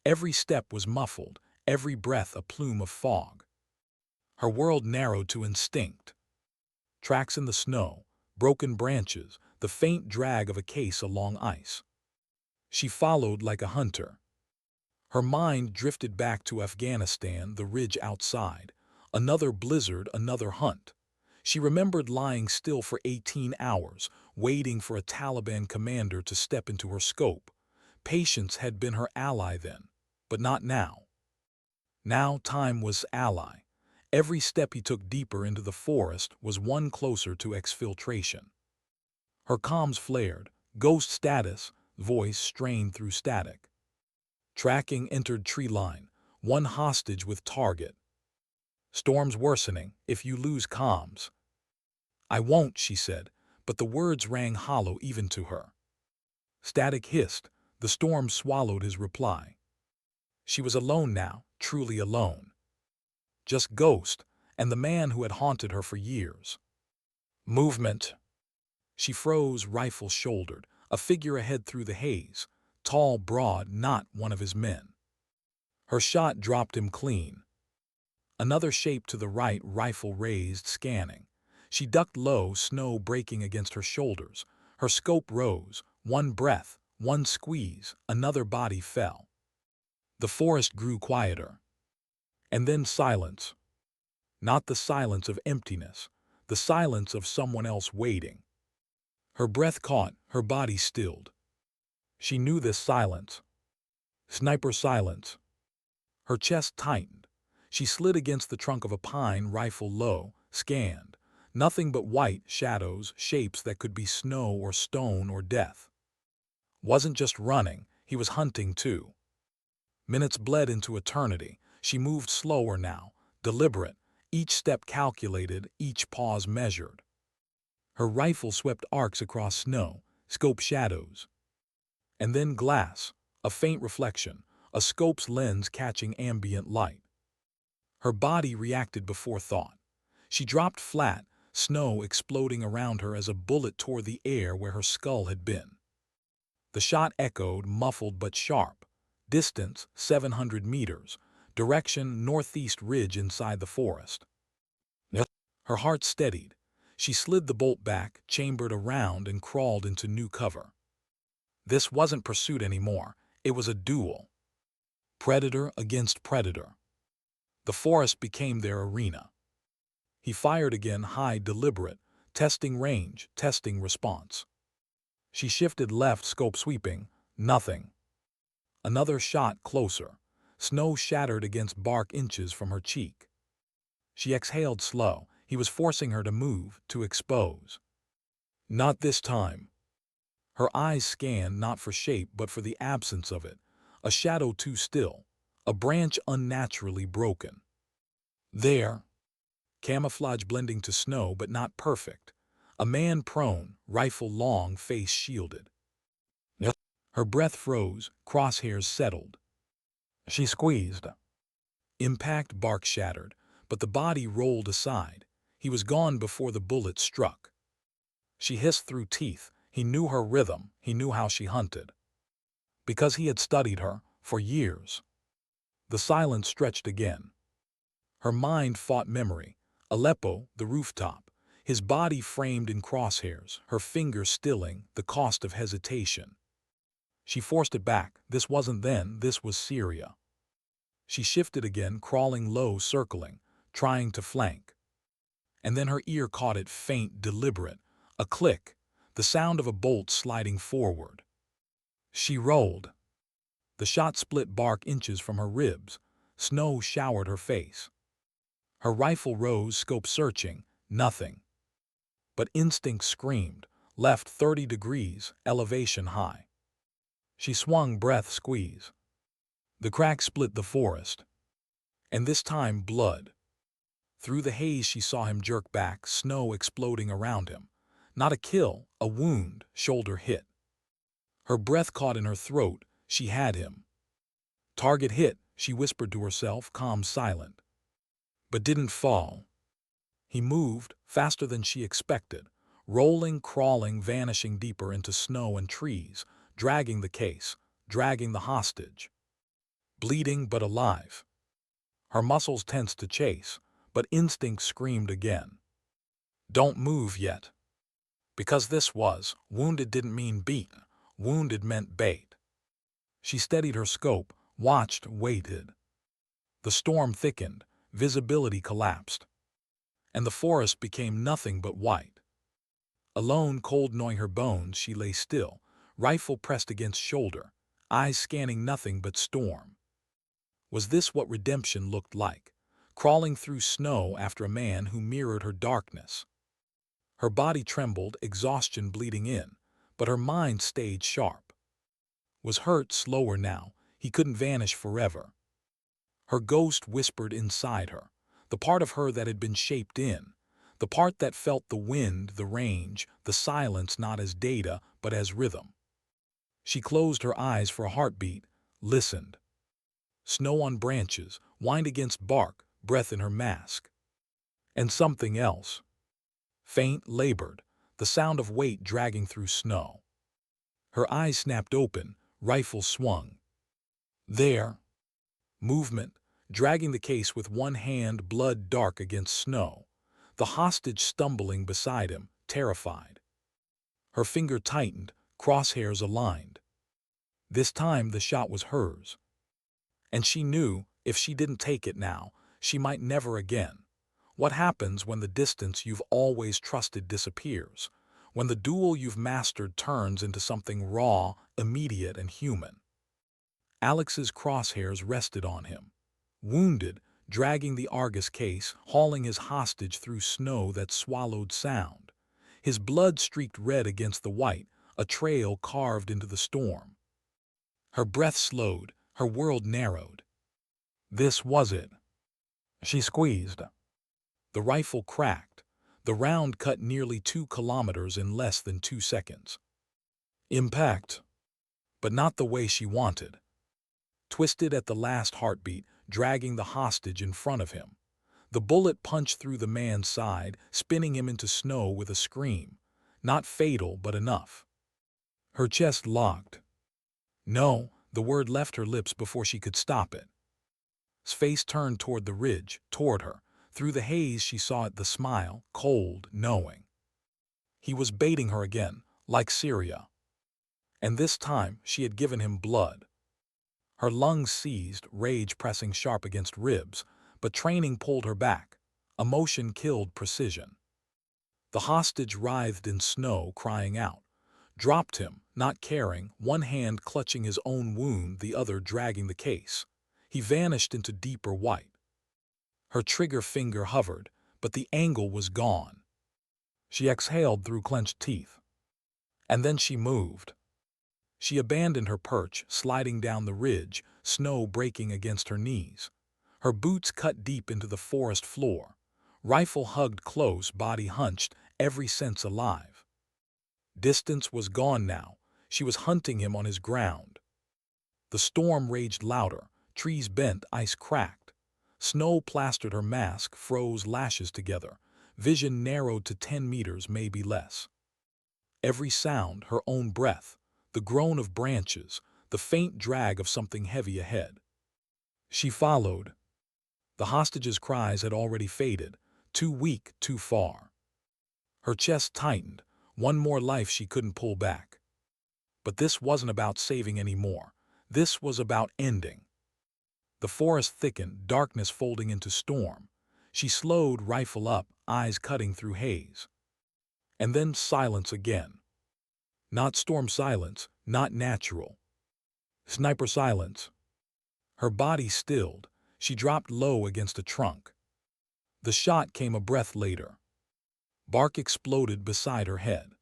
Every step was muffled, every breath a plume of fog. Her world narrowed to instinct. Tracks in the snow, broken branches, the faint drag of a case along ice. She followed like a hunter. Her mind drifted back to Afghanistan, the ridge outside. Another blizzard, another hunt. She remembered lying still for 18 hours, waiting for a Taliban commander to step into her scope. Patience had been her ally then, but not now. Now time was ally. Every step he took deeper into the forest was one closer to exfiltration. Her comms flared, ghost status, voice strained through static. Tracking entered tree line, one hostage with target. Storm's worsening, if you lose comms. I won't, she said, but the words rang hollow even to her. Static hissed, the storm swallowed his reply. She was alone now, truly alone. Just Ghost, and the man who had haunted her for years. Movement. She froze, rifle shouldered, a figure ahead through the haze, tall, broad, not one of his men. Her shot dropped him clean. Another shape to the right, rifle raised, scanning. She ducked low, snow breaking against her shoulders. Her scope rose, one breath, one squeeze, another body fell. The forest grew quieter. And then silence. Not the silence of emptiness, the silence of someone else waiting. Her breath caught, her body stilled. She knew this silence. Sniper silence. Her chest tightened. She slid against the trunk of a pine, rifle low, scanned. Nothing but white shadows, shapes that could be snow or stone or death. Wasn't just running, he was hunting too. Minutes bled into eternity. She moved slower now, deliberate, each step calculated, each pause measured. Her rifle swept arcs across snow, scope shadows. And then glass, a faint reflection, a scope's lens catching ambient light. Her body reacted before thought. She dropped flat, snow exploding around her as a bullet tore the air where her skull had been. The shot echoed, muffled but sharp. Distance, 700 meters. Direction, northeast ridge inside the forest. Her heart steadied. She slid the bolt back, chambered around, and crawled into new cover. This wasn't pursuit anymore. It was a duel. Predator against predator. The forest became their arena. He fired again, high, deliberate, testing range, testing response. She shifted left, scope sweeping. Nothing. Another shot closer. Snow shattered against bark inches from her cheek. She exhaled slow. He was forcing her to move, to expose. Not this time. Her eyes scanned not for shape but for the absence of it. A shadow too still. A branch unnaturally broken. There. Camouflage blending to snow but not perfect. A man prone, rifle long, face shielded. Her breath froze, crosshairs settled. She squeezed. Impact, bark shattered, but the body rolled aside. He was gone before the bullet struck. She hissed through teeth. He knew her rhythm. He knew how she hunted. Because he had studied her for years. The silence stretched again. Her mind fought memory. Aleppo, the rooftop. His body framed in crosshairs, her fingers stilling, the cost of hesitation. She forced it back. This wasn't then, this was Syria. She shifted again, crawling low, circling, trying to flank. And then her ear caught it, faint, deliberate. A click, the sound of a bolt sliding forward. She rolled. The shot split bark inches from her ribs. Snow showered her face. Her rifle rose, scope searching. Nothing. But instinct screamed, left 30 degrees, elevation high. She swung, breath squeeze. The crack split the forest. And this time blood. Through the haze she saw him jerk back, snow exploding around him. Not a kill, a wound, shoulder hit. Her breath caught in her throat. She had him. Target hit, she whispered to herself, calm, silent. But didn't fall. He moved, faster than she expected, rolling, crawling, vanishing deeper into snow and trees, dragging the case, dragging the hostage. Bleeding but alive. Her muscles tensed to chase, but instinct screamed again. Don't move yet. Because this was, wounded didn't mean beaten, wounded meant bait. She steadied her scope, watched, waited. The storm thickened, visibility collapsed. And the forest became nothing but white. Alone, cold gnawing her bones, she lay still, rifle pressed against shoulder, eyes scanning nothing but storm. Was this what redemption looked like? Crawling through snow after a man who mirrored her darkness. Her body trembled, exhaustion bleeding in, but her mind stayed sharp. Was hurt slower now, he couldn't vanish forever. Her ghost whispered inside her, the part of her that had been shaped in, the part that felt the wind, the range, the silence not as data but as rhythm. She closed her eyes for a heartbeat, listened. Snow on branches, wind against bark, breath in her mask. And something else. Faint, labored, the sound of weight dragging through snow. Her eyes snapped open, rifle swung. There. Movement, dragging the case with one hand, blood dark against snow. The hostage stumbling beside him, terrified. Her finger tightened, crosshairs aligned. This time the shot was hers. And she knew, if she didn't take it now, she might never again. What happens when the distance you've always trusted disappears? When the duel you've mastered turns into something raw, immediate, and human? Alex's crosshairs rested on him. Wounded, dragging the Argus case, hauling his hostage through snow that swallowed sound. His blood streaked red against the white, a trail carved into the storm. Her breath slowed, her world narrowed. This was it. She squeezed. The rifle cracked. The round cut nearly 2 kilometers in less than 2 seconds. Impact. But not the way she wanted. Twisted at the last heartbeat, dragging the hostage in front of him. The bullet punched through the man's side, spinning him into snow with a scream. Not fatal, but enough. Her chest locked. No, the word left her lips before she could stop it. His face turned toward the ridge, toward her. Through the haze she saw it, the smile, cold, knowing. He was baiting her again, like Syria. And this time she had given him blood. Her lungs seized, rage pressing sharp against ribs, but training pulled her back. Emotion killed precision. The hostage writhed in snow, crying out. Dropped him, not caring, one hand clutching his own wound, the other dragging the case. He vanished into deeper white. Her trigger finger hovered, but the angle was gone. She exhaled through clenched teeth. And then she moved. She abandoned her perch, sliding down the ridge, snow breaking against her knees. Her boots cut deep into the forest floor. Rifle hugged close, body hunched, every sense alive. Distance was gone now. She was hunting him on his ground. The storm raged louder, trees bent, ice cracked. Snow plastered her mask, froze lashes together. Vision narrowed to 10 meters, maybe less. Every sound, her own breath, the groan of branches, the faint drag of something heavy ahead. She followed. The hostage's cries had already faded, too weak, too far. Her chest tightened, one more life she couldn't pull back. But this wasn't about saving anymore. This was about ending. The forest thickened, darkness folding into storm. She slowed, rifle up, eyes cutting through haze. And then silence again. Not storm silence, not natural. Sniper silence. Her body stilled. She dropped low against a trunk. The shot came a breath later. Bark exploded beside her head.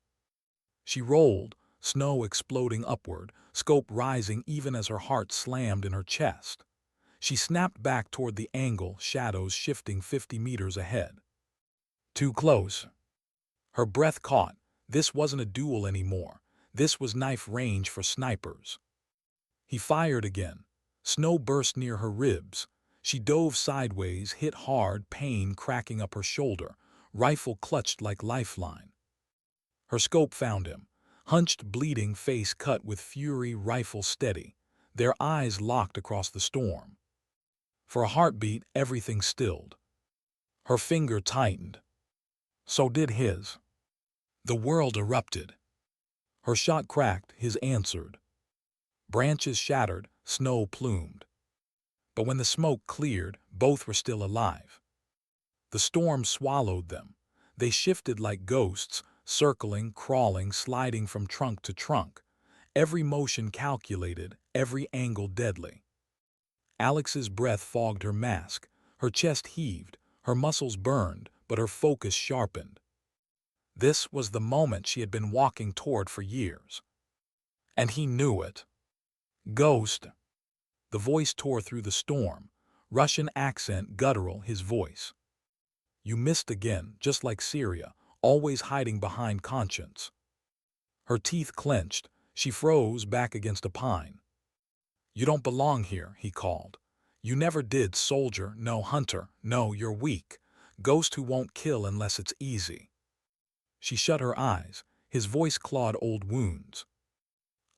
She rolled, snow exploding upward, scope rising even as her heart slammed in her chest. She snapped back toward the angle, shadows shifting 50 meters ahead. Too close. Her breath caught. This wasn't a duel anymore. This was knife range for snipers. He fired again. Snow burst near her ribs. She dove sideways, hit hard, pain cracking up her shoulder, rifle clutched like lifeline. Her scope found him. Hunched, bleeding, face cut with fury, rifle steady. Their eyes locked across the storm. For a heartbeat, everything stilled. Her finger tightened. So did his. The world erupted. Her shot cracked, his answered. Branches shattered, snow plumed. But when the smoke cleared, both were still alive. The storm swallowed them. They shifted like ghosts, circling, crawling, sliding from trunk to trunk. Every motion calculated, every angle deadly. Alex's breath fogged her mask. Her chest heaved, her muscles burned, but her focus sharpened. This was the moment she had been walking toward for years. And he knew it. Ghost. The voice tore through the storm. Russian accent, guttural, his voice. You missed again, just like Syria, always hiding behind conscience. Her teeth clenched. She froze back against a pine. You don't belong here, he called. You never did, soldier, no hunter, no, you're weak. Ghost who won't kill unless it's easy. She shut her eyes. His voice clawed old wounds.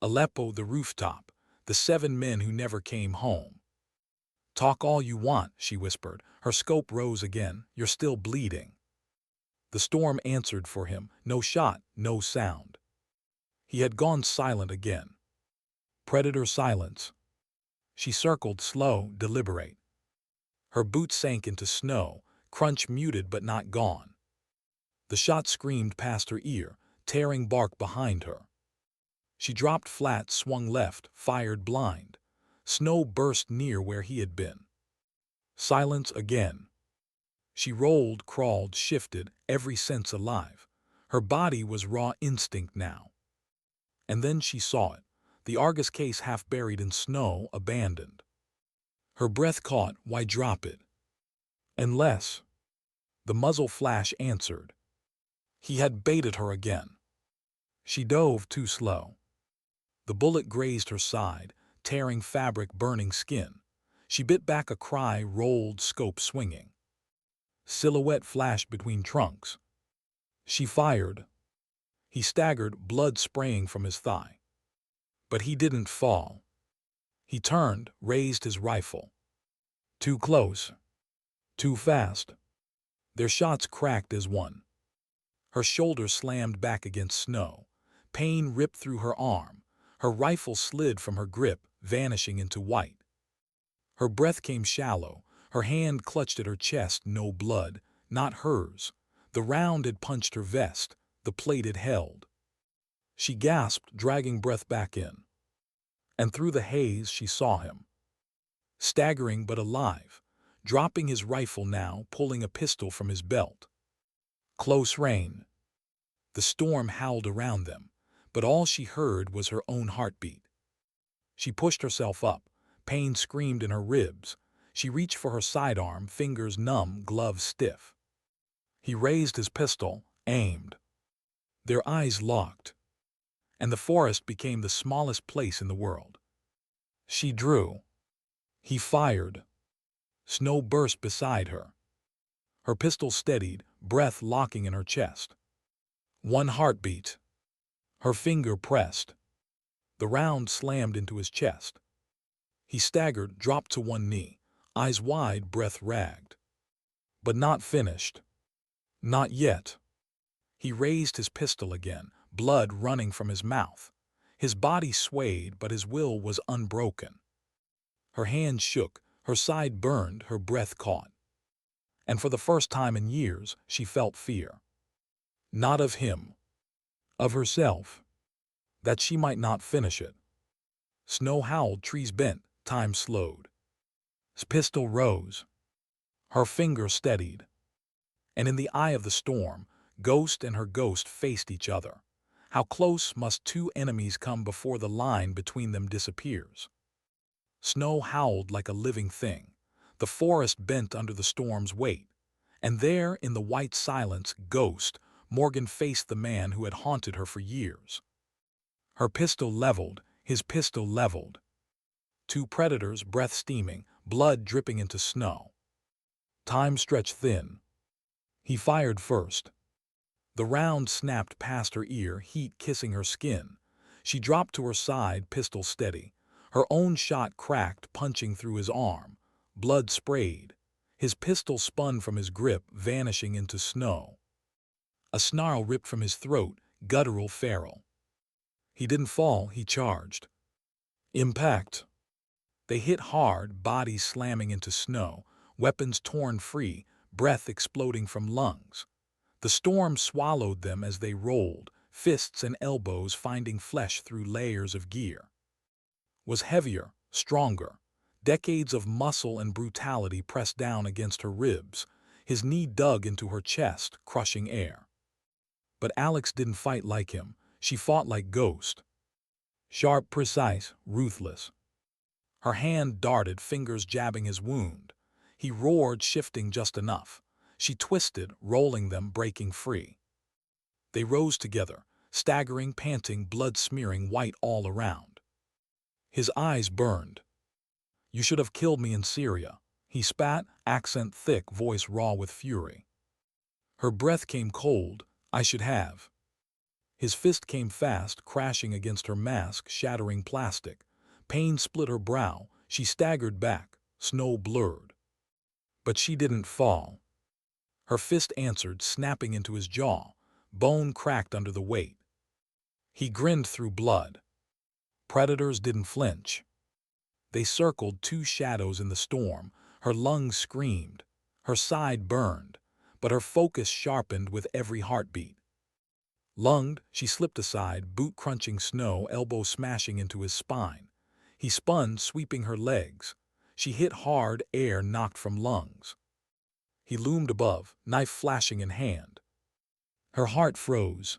Aleppo, the rooftop, the 7 men who never came home. Talk all you want, she whispered. Her scope rose again. You're still bleeding. The storm answered for him. No shot, no sound. He had gone silent again. Predator silence. She circled, slow, deliberate. Her boots sank into snow, crunch muted but not gone. The shot screamed past her ear, tearing bark behind her. She dropped flat, swung left, fired blind. Snow burst near where he had been. Silence again. She rolled, crawled, shifted, every sense alive. Her body was raw instinct now. And then she saw it, the Argus case half buried in snow, abandoned. Her breath caught. Why drop it? Unless. The muzzle flash answered. He had baited her again. She dove too slow. The bullet grazed her side, tearing fabric, burning skin. She bit back a cry, rolled, scope swinging. Silhouette flashed between trunks. She fired. He staggered, blood spraying from his thigh. But he didn't fall. He turned, raised his rifle. Too close. Too fast. Their shots cracked as one. Her shoulder slammed back against snow. Pain ripped through her arm. Her rifle slid from her grip, vanishing into white. Her breath came shallow. Her hand clutched at her chest, no blood, not hers. The round had punched her vest, the plate had held. She gasped, dragging breath back in. And through the haze she saw him. Staggering but alive, dropping his rifle now, pulling a pistol from his belt. Close rain. The storm howled around them, but all she heard was her own heartbeat. She pushed herself up. Pain screamed in her ribs. She reached for her sidearm, fingers numb, gloves stiff. He raised his pistol, aimed. Their eyes locked, and the forest became the smallest place in the world. She drew. He fired. Snow burst beside her. Her pistol steadied, breath locking in her chest. One heartbeat. Her finger pressed. The round slammed into his chest. He staggered, dropped to one knee, eyes wide, breath ragged. But not finished. Not yet. He raised his pistol again, blood running from his mouth. His body swayed, but his will was unbroken. Her hand shook, her side burned, her breath caught. And for the first time in years, she felt fear. Not of him. Of herself. That she might not finish it. Snow howled, trees bent, time slowed. His pistol rose. Her finger steadied. And in the eye of the storm, Ghost and her ghost faced each other. How close must two enemies come before the line between them disappears? Snow howled like a living thing. The forest bent under the storm's weight. And there, in the white silence, Ghost, Morgan faced the man who had haunted her for years. Her pistol leveled, his pistol leveled. Two predators, breath steaming, blood dripping into snow. Time stretched thin. He fired first. The round snapped past her ear, heat kissing her skin. She dropped to her side, pistol steady. Her own shot cracked, punching through his arm. Blood sprayed. His pistol spun from his grip, vanishing into snow. A snarl ripped from his throat, guttural, feral. He didn't fall, he charged. Impact. They hit hard, bodies slamming into snow, weapons torn free, breath exploding from lungs. The storm swallowed them as they rolled, fists and elbows finding flesh through layers of gear. Was heavier, stronger. Decades of muscle and brutality pressed down against her ribs. His knee dug into her chest, crushing air. But Alex didn't fight like him. She fought like Ghost. Sharp, precise, ruthless. Her hand darted, fingers jabbing his wound. He roared, shifting just enough. She twisted, rolling them, breaking free. They rose together, staggering, panting, blood smearing white all around. His eyes burned. You should have killed me in Syria. He spat, accent thick, voice raw with fury. Her breath came cold. I should have. His fist came fast, crashing against her mask, shattering plastic. Pain split her brow. She staggered back, snow blurred. But she didn't fall. Her fist answered, snapping into his jaw. Bone cracked under the weight. He grinned through blood. Predators didn't flinch. They circled, two shadows in the storm. Her lungs screamed. Her side burned. But her focus sharpened with every heartbeat. Lunged, she slipped aside, boot crunching snow, elbow smashing into his spine. He spun, sweeping her legs. She hit hard, air knocked from lungs. He loomed above, knife flashing in hand. Her heart froze.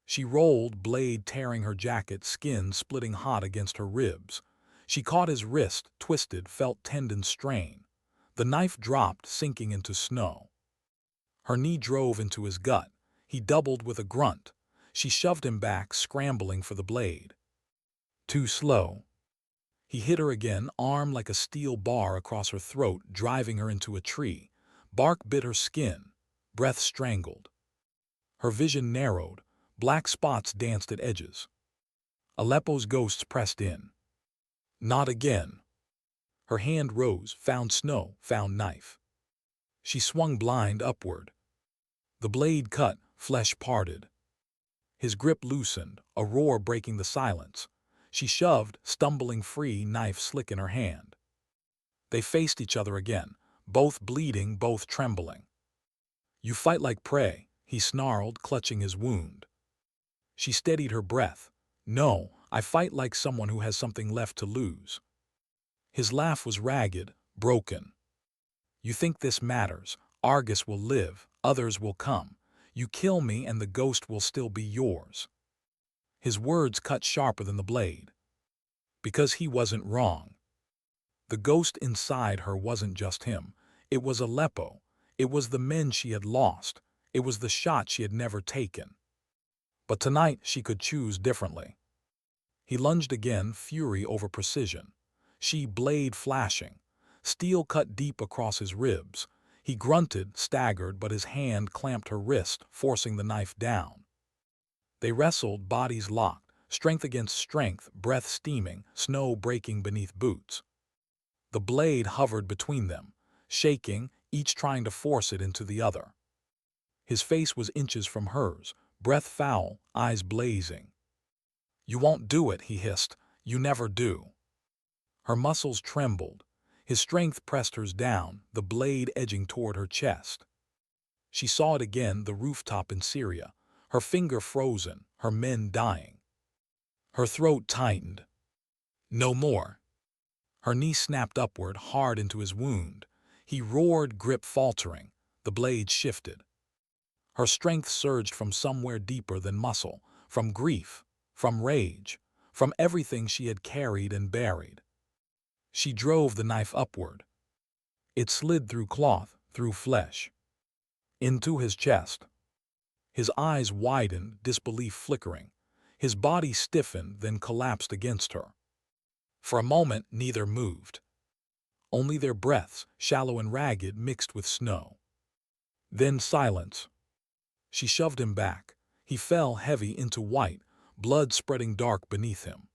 She rolled, blade tearing her jacket, skin splitting hot against her ribs. She caught his wrist, twisted, felt tendons strain. The knife dropped, sinking into snow. Her knee drove into his gut. He doubled with a grunt. She shoved him back, scrambling for the blade. Too slow. He hit her again, arm like a steel bar across her throat, driving her into a tree. Bark bit her skin. Breath strangled. Her vision narrowed. Black spots danced at edges. Aleppo's ghosts pressed in. Not again. Her hand rose, found snow, found knife. She swung blind upward. The blade cut, flesh parted. His grip loosened, a roar breaking the silence. She shoved, stumbling free, knife slick in her hand. They faced each other again, both bleeding, both trembling. You fight like prey, he snarled, clutching his wound. She steadied her breath. No, I fight like someone who has something left to lose. His laugh was ragged, broken. You think this matters? Argus will live, others will come. You kill me and the ghost will still be yours. His words cut sharper than the blade. Because he wasn't wrong. The ghost inside her wasn't just him. It was Aleppo. It was the men she had lost. It was the shot she had never taken. But tonight she could choose differently. He lunged again, fury over precision. She, blade flashing. Steel cut deep across his ribs. He grunted, staggered, but his hand clamped her wrist, forcing the knife down. They wrestled, bodies locked, strength against strength, breath steaming, snow breaking beneath boots. The blade hovered between them, shaking, each trying to force it into the other. His face was inches from hers, breath foul, eyes blazing. You won't do it, he hissed. You never do. Her muscles trembled. His strength pressed hers down, the blade edging toward her chest. She saw it again, the rooftop in Syria, her finger frozen, her men dying. Her throat tightened. No more. Her knee snapped upward, hard into his wound. He roared, grip faltering. The blade shifted. Her strength surged from somewhere deeper than muscle, from grief, from rage, from everything she had carried and buried. She drove the knife upward. It slid through cloth, through flesh, into his chest. His eyes widened, disbelief flickering. His body stiffened, then collapsed against her. For a moment, neither moved. Only their breaths, shallow and ragged, mixed with snow. Then silence. She shoved him back. He fell heavy into white, blood spreading dark beneath him.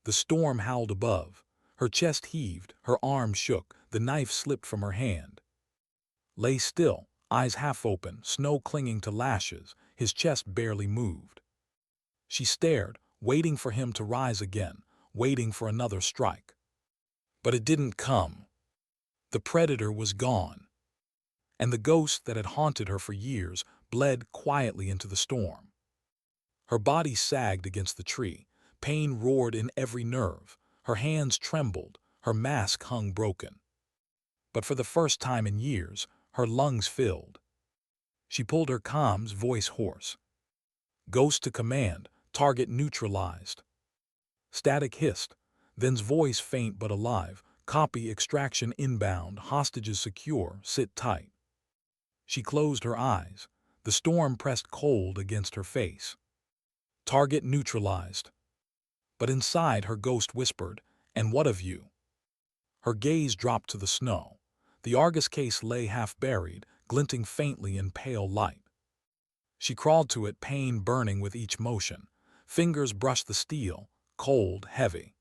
The storm howled above. Her chest heaved, her arms shook, the knife slipped from her hand. Lay still, eyes half open, snow clinging to lashes, his chest barely moved. She stared, waiting for him to rise again, waiting for another strike. But it didn't come. The predator was gone. And the ghost that had haunted her for years bled quietly into the storm. Her body sagged against the tree. Pain roared in every nerve. Her hands trembled. Her mask hung broken. But for the first time in years, her lungs filled. She pulled her comms, voice hoarse. Ghost to command, target neutralized. Static hissed, then's voice faint but alive. Copy extraction inbound, hostages secure, sit tight. She closed her eyes. The storm pressed cold against her face. Target neutralized. But inside her ghost whispered, "And what of you?" Her gaze dropped to the snow. The Argus case lay half buried, glinting faintly in pale light. She crawled to it, pain burning with each motion. Fingers brushed the steel, cold, heavy.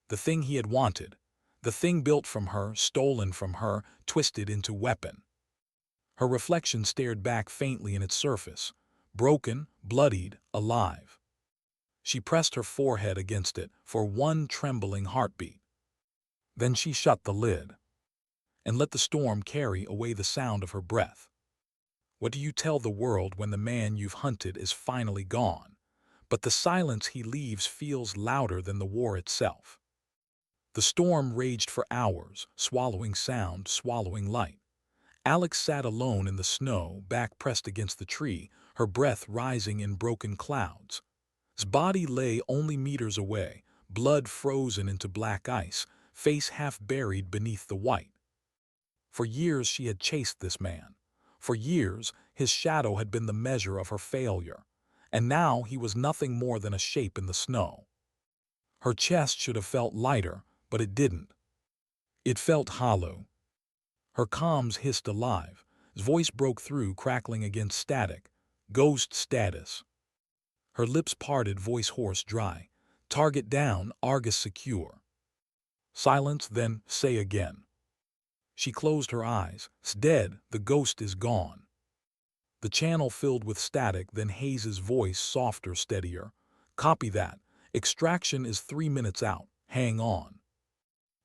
The thing he had wanted, the thing built from her, stolen from her, twisted into weapon. Her reflection stared back faintly in its surface, broken, bloodied, alive. She pressed her forehead against it for one trembling heartbeat. Then she shut the lid and let the storm carry away the sound of her breath. What do you tell the world when the man you've hunted is finally gone? But the silence he leaves feels louder than the war itself. The storm raged for hours, swallowing sound, swallowing light. Alex sat alone in the snow, back pressed against the tree, her breath rising in broken clouds. His body lay only meters away, blood frozen into black ice, face half buried beneath the white. For years she had chased this man. For years his shadow had been the measure of her failure. And now he was nothing more than a shape in the snow. Her chest should have felt lighter, but it didn't. It felt hollow. Her comms hissed alive. His voice broke through, crackling against static. Ghost status. Her lips parted, voice hoarse, dry. Target down, Argus secure. Silence, then say again. She closed her eyes. It's dead, the ghost is gone. The channel filled with static, then Hayes's voice, softer, steadier. Copy that. Extraction is 3 minutes out. Hang on.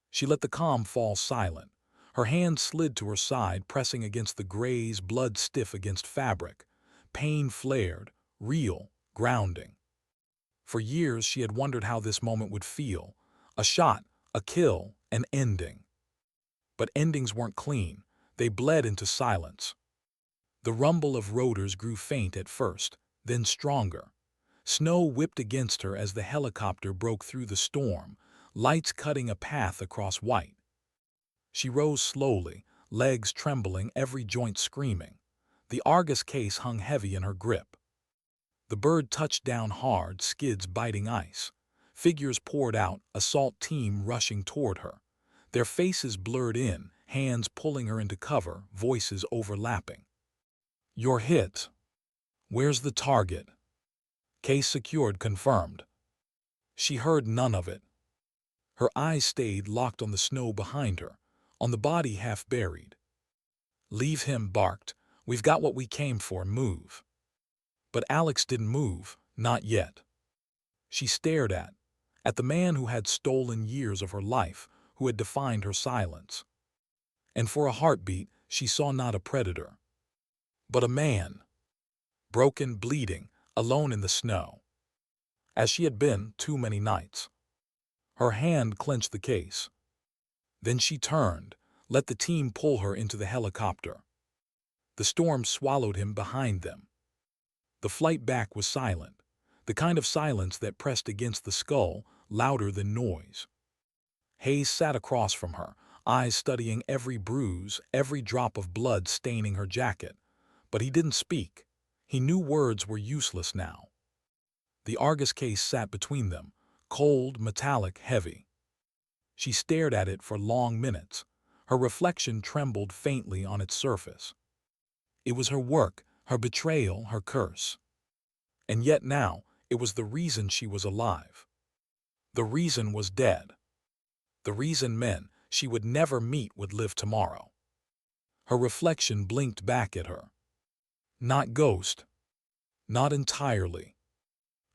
She let the comm fall silent. Her hand slid to her side, pressing against the graze, blood stiff against fabric. Pain flared, real, grounding. For years she had wondered how this moment would feel. A shot, a kill, an ending. But endings weren't clean. They bled into silence. The rumble of rotors grew faint at first, then stronger. Snow whipped against her as the helicopter broke through the storm, lights cutting a path across white. She rose slowly, legs trembling, every joint screaming. The Argus case hung heavy in her grip. The bird touched down hard, skids biting ice. Figures poured out, assault team rushing toward her. Their faces blurred in, hands pulling her into cover, voices overlapping. You're hit. Where's the target? Case secured, confirmed. She heard none of it. Her eyes stayed locked on the snow behind her, on the body half buried. Leave him, barked. We've got what we came for, move. But Alex didn't move, not yet. She stared at the man who had stolen years of her life, who had defined her silence. And for a heartbeat, she saw not a predator, but a man. Broken, bleeding, alone in the snow. As she had been too many nights. Her hand clenched the case. Then she turned, let the team pull her into the helicopter. The storm swallowed him behind them. The flight back was silent, the kind of silence that pressed against the skull, louder than noise. Hayes sat across from her, eyes studying every bruise, every drop of blood staining her jacket. But he didn't speak. He knew words were useless now. The Argus case sat between them, cold, metallic, heavy. She stared at it for long minutes. Her reflection trembled faintly on its surface. It was her work, her betrayal, her curse. And yet now, it was the reason she was alive. The reason was dead. The reason men she would never meet would live tomorrow. Her reflection blinked back at her. Not ghost. Not entirely.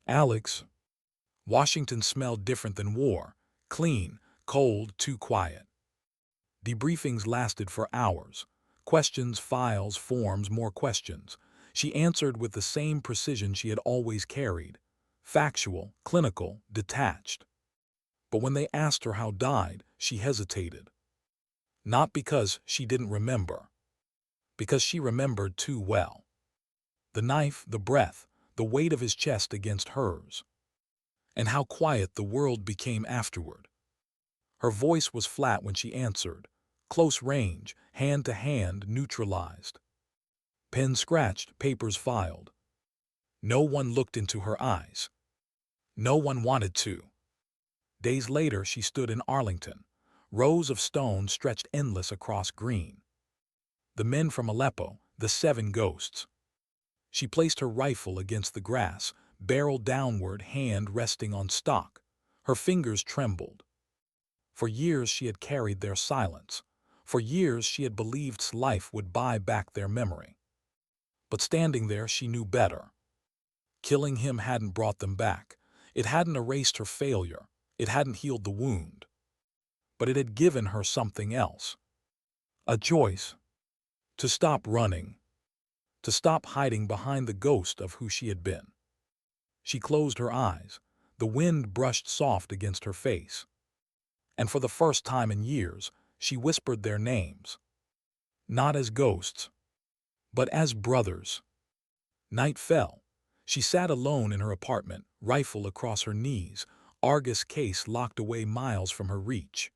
Alex. Washington smelled different than war. Clean, cold, too quiet. Debriefings lasted for hours. Questions, files, forms, more questions. She answered with the same precision she had always carried. Factual, clinical, detached. But when they asked her how died, she hesitated. Not because she didn't remember. Because she remembered too well. The knife, the breath, the weight of his chest against hers. And how quiet the world became afterward. Her voice was flat when she answered. Close range, hand to hand, neutralized. Pen scratched, papers filed. No one looked into her eyes. No one wanted to. Days later, she stood in Arlington. Rows of stone stretched endless across green. The men from Aleppo, the 7 ghosts. She placed her rifle against the grass, barrel downward, hand resting on stock. Her fingers trembled. For years she had carried their silence. For years she had believed life would buy back their memory. But standing there, she knew better. Killing him hadn't brought them back. It hadn't erased her failure. It hadn't healed the wound. But it had given her something else. A choice. To stop running. To stop hiding behind the ghost of who she had been. She closed her eyes. The wind brushed soft against her face. And for the first time in years, she whispered their names. Not as ghosts, but as brothers. Night fell. She sat alone in her apartment, rifle across her knees, Argus case locked away miles from her reach.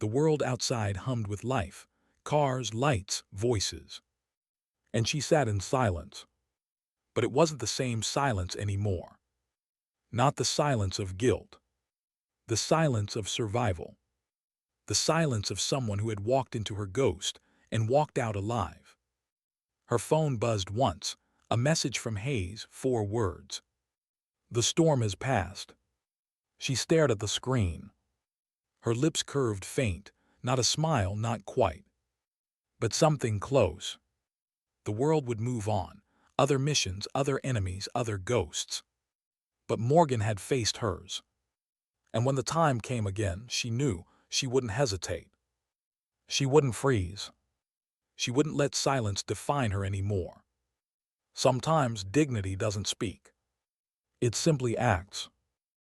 The world outside hummed with life, cars, lights, voices. And she sat in silence. But it wasn't the same silence anymore. Not the silence of guilt. The silence of survival. The silence of someone who had walked into her ghost and walked out alive. Her phone buzzed once, a message from Hayes, 4 words. The storm has passed. She stared at the screen. Her lips curved faint, not a smile, not quite. But something close. The world would move on. Other missions, other enemies, other ghosts. But Morgan had faced hers. And when the time came again, she knew she wouldn't hesitate. She wouldn't freeze. She wouldn't let silence define her anymore. Sometimes dignity doesn't speak. It simply acts.